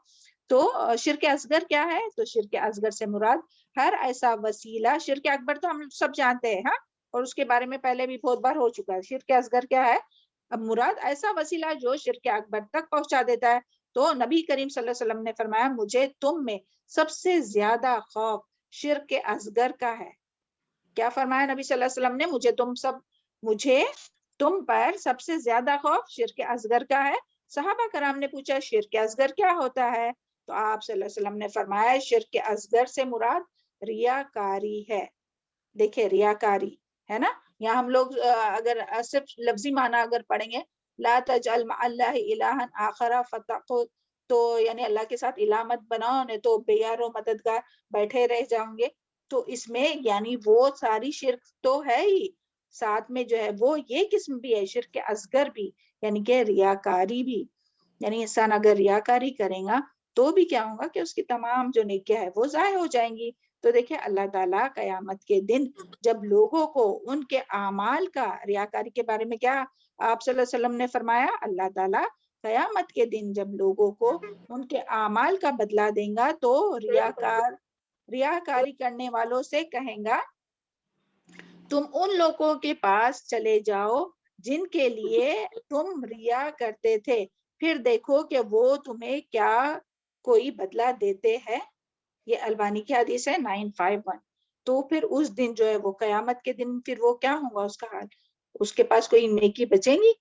تو شرک اصغر کیا ہے؟ تو شرک اصغر سے مراد ہر ایسا وسیلہ، شرک اکبر تو ہم سب جانتے ہیں ہاں، اور اس کے بارے میں پہلے بھی بہت بار ہو چکا ہے۔ شرک اصغر کیا ہے؟ اب مراد ایسا وسیلہ جو شرک اکبر تک پہنچا دیتا ہے۔ تو نبی کریم صلی اللہ علیہ وسلم نے فرمایا مجھے تم میں سب سے زیادہ خوف شرک اصغر کا ہے۔ کیا فرمایا نبی صلی اللہ علیہ وسلم نے؟ مجھے تم پر سب سے زیادہ خوف شرک اصغر کا ہے۔ صحابہ کرام نے پوچھا شرک اصغر کیا ہوتا ہے؟ تو آپ صلی اللہ علیہ وسلم نے فرمایا شرک اصغر سے مراد ریاکاری ہے۔ دیکھیں ریاکاری ہے نا، یہاں ہم لوگ اگر صرف لفظی معنی اگر پڑھیں گے لا تجعل مع اللہ الہا آخر فتقوا، تو یعنی اللہ کے ساتھ الہ مت بناؤ نہیں تو بے یار و مددگار بیٹھے رہ جاؤں گے، تو اس میں یعنی وہ ساری شرک تو ہے ہی، ساتھ میں جو ہے وہ یہ قسم بھی ہے شرک اصغر بھی، یعنی کہ ریاکاری بھی، یعنی انسان اگر ریاکاری کرے گا تو بھی کیا ہوگا کہ اس کی تمام جو نیکیاں ہے وہ ضائع ہو جائیں گی۔ تو دیکھیں اللہ تعالیٰ قیامت کے دن جب لوگوں کو ان کے اعمال کا، ریاکاری کے بارے میں کیا آپ صلی اللہ علیہ وسلم نے فرمایا؟ اللہ تعالیٰ قیامت کے دن جب لوگوں کو ان کے اعمال کا بدلہ دیں گا تو ریاکاری کرنے والوں سے کہیں گا تم ان لوگوں کے پاس چلے جاؤ جن کے لیے تم ریا کرتے تھے، پھر دیکھو کہ وہ تمہیں کیا کوئی بدلہ دیتے ہیں۔ یہ البانی کی حدیث ہے 951۔ تو پھر اس دن جو ہے وہ قیامت کے دن پھر وہ کیا ہوگا اس کا حال؟ اس کے پاس کوئی نیکی بچیں گی،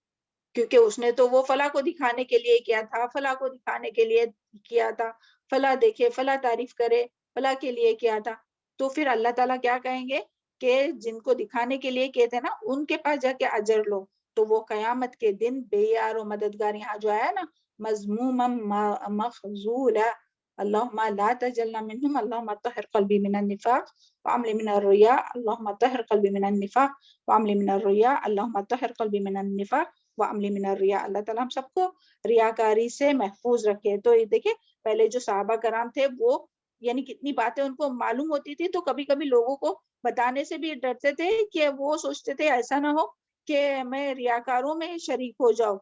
کیونکہ اس نے تو وہ فلاں کو دکھانے کے لیے کیا تھا، فلاں کو دکھانے کے لیے کیا تھا، فلاں دیکھے فلاں تعریف کرے فلاں کے لیے کیا تھا۔ تو پھر اللہ تعالیٰ کیا کہیں گے کہ جن کو دکھانے کے لیے کہتے ہیں نا ان کے پاس جا کے اجر لو، تو وہ قیامت کے دن بے یار و مددگار، یہاں جو آیا نا مذموما مخذولا، اللہم لا تجعلنا منہم، اللہم طہر قلبی من النفاق وعملی من الریا، اللہم طہر قلبی من النفاق وعملی من الریا، اللہم طہر قلبی من النفاق وعملی من الریا۔ اللہ تعالیٰ ہم سب کو ریاکاری سے محفوظ رکھے۔ تو یہ دیکھیں پہلے جو صحابہ کرام تھے وہ یعنی کتنی باتیں ان کو معلوم ہوتی تھی، تو کبھی کبھی لوگوں کو بتانے سے بھی ڈرتے تھے کہ وہ سوچتے تھے ایسا نہ ہو کہ میں ریاکاروں میں شریک ہو جاؤں۔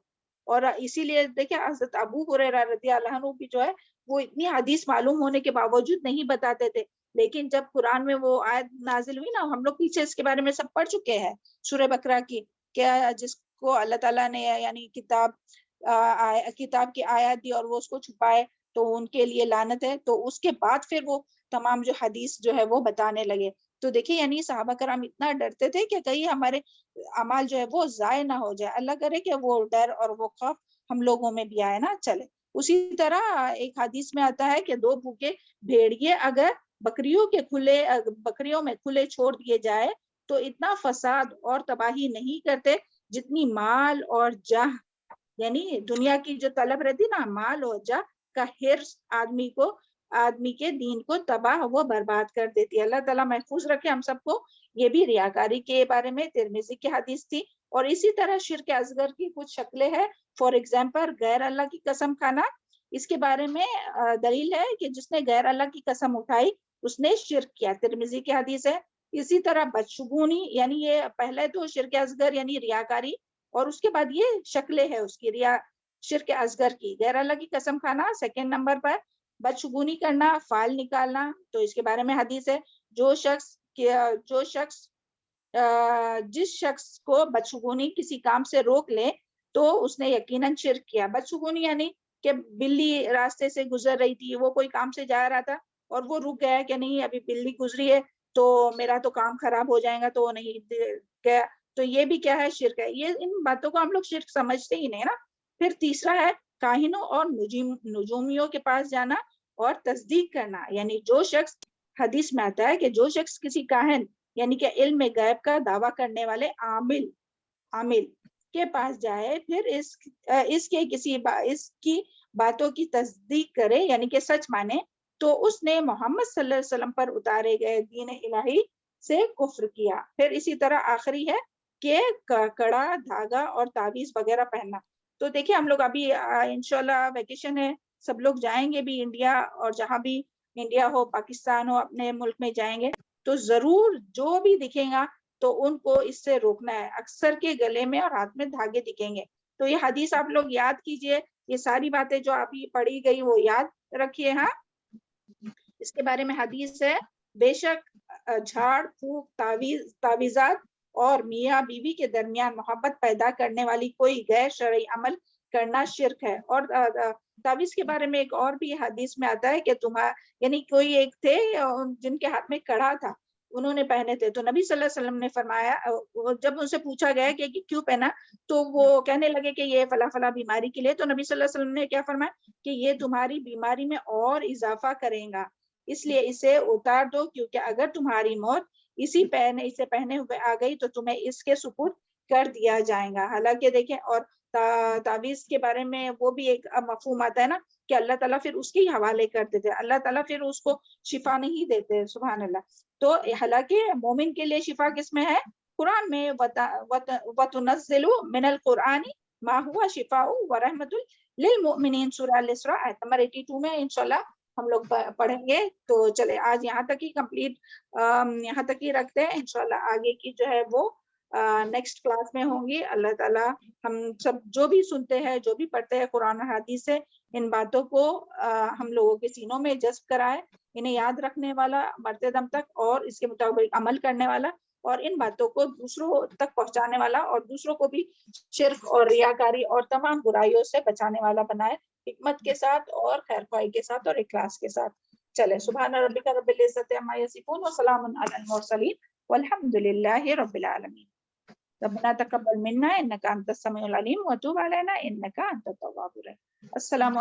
اور اسی لیے دیکھیں حضرت ابو ہریرہ رضی اللہ عنہ بھی جو ہے وہ اتنی حدیث معلوم ہونے کے باوجود نہیں بتاتے تھے، لیکن جب قرآن میں وہ آیت نازل ہوئی نا، ہم لوگ پیچھے اس کے بارے میں سب پڑھ چکے ہیں سورہ بقرہ کی، کہ جس کو اللہ تعالیٰ نے یعنی کتاب کی آیات دی اور وہ اس کو چھپائے تو ان کے لیے لعنت ہے، تو اس کے بعد پھر وہ تمام جو حدیث جو ہے وہ بتانے لگے۔ تو دیکھیں یعنی صحابہ کرام اتنا ڈرتے تھے کہ کہیں ہمارے اعمال جو ہے وہ ضائع نہ ہو جائے، اللہ کرے کہ وہ ڈر اور وہ خوف ہم لوگوں میں بھی آئے نا چلے۔ اسی طرح ایک حدیث میں آتا ہے کہ 2 بھوکے بھیڑیے اگر بکریوں میں کھلے چھوڑ دیے جائے تو اتنا فساد اور تباہی نہیں کرتے جتنی مال اور جاہ، یعنی دنیا کی جو طلب رہتی نا، مال اور جاہ کا حرص آدمی کے دین کو تباہ و برباد کر دیتی ہے۔ اللہ تعالیٰ محفوظ رکھے ہم سب کو۔ یہ بھی ریاکاری کے بارے میں ترمذی کی حدیث تھی۔ اور اسی طرح شرک اصغر کی کچھ شکلیں ہیں، فار ایگزامپل غیر اللہ کی قسم کھانا، اس کے بارے میں دلیل ہے کہ جس نے غیر اللہ کی قسم اٹھائی اس نے شرک کیا، ترمذی کی حدیث ہے۔ اسی طرح بدشگونی، یعنی یہ پہلے تو شرک اصغر یعنی ریاکاری، اور اس کے بعد یہ شکلیں ہے اس کی شرک اصغر کی، غیر اللہ کی قسم کھانا سیکنڈ نمبر پر، بدشگونی کرنا، فال نکالنا، تو اس کے بارے میں حدیث ہے جس شخص کو بدشگونی کسی کام سے روک لے تو اس نے یقیناً شرک کیا۔ بدشگونی یعنی کہ بلی راستے سے گزر رہی تھی، وہ کوئی کام سے جا رہا تھا اور وہ رک گیا کہ نہیں ابھی بلی گزری ہے تو میرا تو کام خراب ہو جائے گا، تو نہیں گیا، تو یہ بھی کیا ہے؟ شرک ہے۔ یہ ان باتوں کو ہم لوگ شرک سمجھتے ہی نہیں نا۔ پھر تیسرا ہے کاہنوں اور نجومیوں کے پاس جانا اور تصدیق کرنا، یعنی جو شخص، حدیث میں آتا ہے کہ جو شخص کسی کاہن یعنی کہ علم غیب کا دعویٰ کرنے والے عامل کے پاس جائے، پھر اس کی باتوں کی تصدیق کرے یعنی کہ سچ مانے، تو اس نے محمد صلی اللہ علیہ وسلم پر اتارے گئے دین الہی سے کفر کیا. پھر اسی طرح آخری ہے کہ کڑا دھاگا اور تعویذ وغیرہ پہننا. تو دیکھیں ہم لوگ ابھی انشاءاللہ ویکیشن ہے, سب لوگ جائیں گے بھی انڈیا, اور جہاں بھی انڈیا ہو, پاکستان ہو, اپنے ملک میں جائیں گے تو ضرور جو بھی دکھیں گا تو ان کو اس سے روکنا ہے. اکثر کے گلے میں اور ہاتھ میں دھاگے دکھیں گے, تو یہ حدیث آپ لوگ یاد کیجئے, یہ ساری باتیں جو ابھی پڑھی گئی وہ یاد رکھیے. ہاں, اس کے بارے میں حدیث ہے, بے شک جھاڑ پھونک, تعویذات اور میاں بیوی کے درمیان محبت پیدا کرنے والی کوئی غیر شرعی عمل کرنا شرک ہے. اور تعویذ کے بارے میں ایک اور بھی حدیث میں آتا ہے کہ یعنی کوئی ایک تھے جن کے ہاتھ میں کڑا تھا, انہوں نے پہنے تھے, تو نبی صلی اللہ علیہ وسلم نے فرمایا, جب ان سے پوچھا گیا کہ کیوں پہنا, تو وہ کہنے لگے کہ یہ فلاں فلاں بیماری کے لیے. تو نبی صلی اللہ علیہ وسلم نے کیا فرمایا کہ یہ تمہاری بیماری میں اور اضافہ کرے گا, اس لیے اسے اتار دو, کیونکہ اگر تمہاری موت اسے پہنے ہوئے آ گئی تو تمہیں اس کے سپرد کر دیا جائے گا. حالانکہ دیکھیں, اور تعویذ کے بارے میں وہ بھی ایک مفہوم آتا ہے نا کہ اللہ تعالیٰ پھر اس کے ہی حوالے کرتے تھے, اللہ تعالیٰ پھر اس کو شفا نہیں دیتے, سبحان اللہ. تو حالانکہ مومن کے لیے شفا کس میں ہے؟ قرآن میں. وَتُنَزِّلُ مِنَ الْقُرْآنِ مَا هُوَ شِفَاءٌ وَرَحْمَةٌ لِلْمُؤْمِنِينَ, سورہ الاسراء آیت نمبر 82 میں انشاءاللہ ہم لوگ پڑھیں گے. تو چلے آج یہاں تک ہی کمپلیٹ, یہاں تک ہی رکھتے ہیں. انشاءاللہ آگے کی جو ہے وہ نیکسٹ کلاس میں ہوں گی. اللہ تعالیٰ ہم سب جو بھی سنتے ہیں, جو بھی پڑھتے ہیں قرآن و حدیث سے, ان باتوں کو ہم لوگوں کے سینوں میں جذب کرائے, انہیں یاد رکھنے والا مرتے دم تک, اور اس کے مطابق عمل کرنے والا, اور ان باتوں کو دوسروں تک پہنچانے والا, اور دوسروں کو بھی شرک اور ریاکاری اور تمام برائیوں سے بچانے والا بنائے, حکمت کے ساتھ اور خیر خواہی کے ساتھ اور اخلاص کے ساتھ. چلے, سبحان ربک رب العزت عما یصفون وسلام علی المرسلین والحمد للہ رب العالمین. ربنا تقبل منا انك انت السميع العليم وتوب علينا انك انت التواب الرحيم. السلام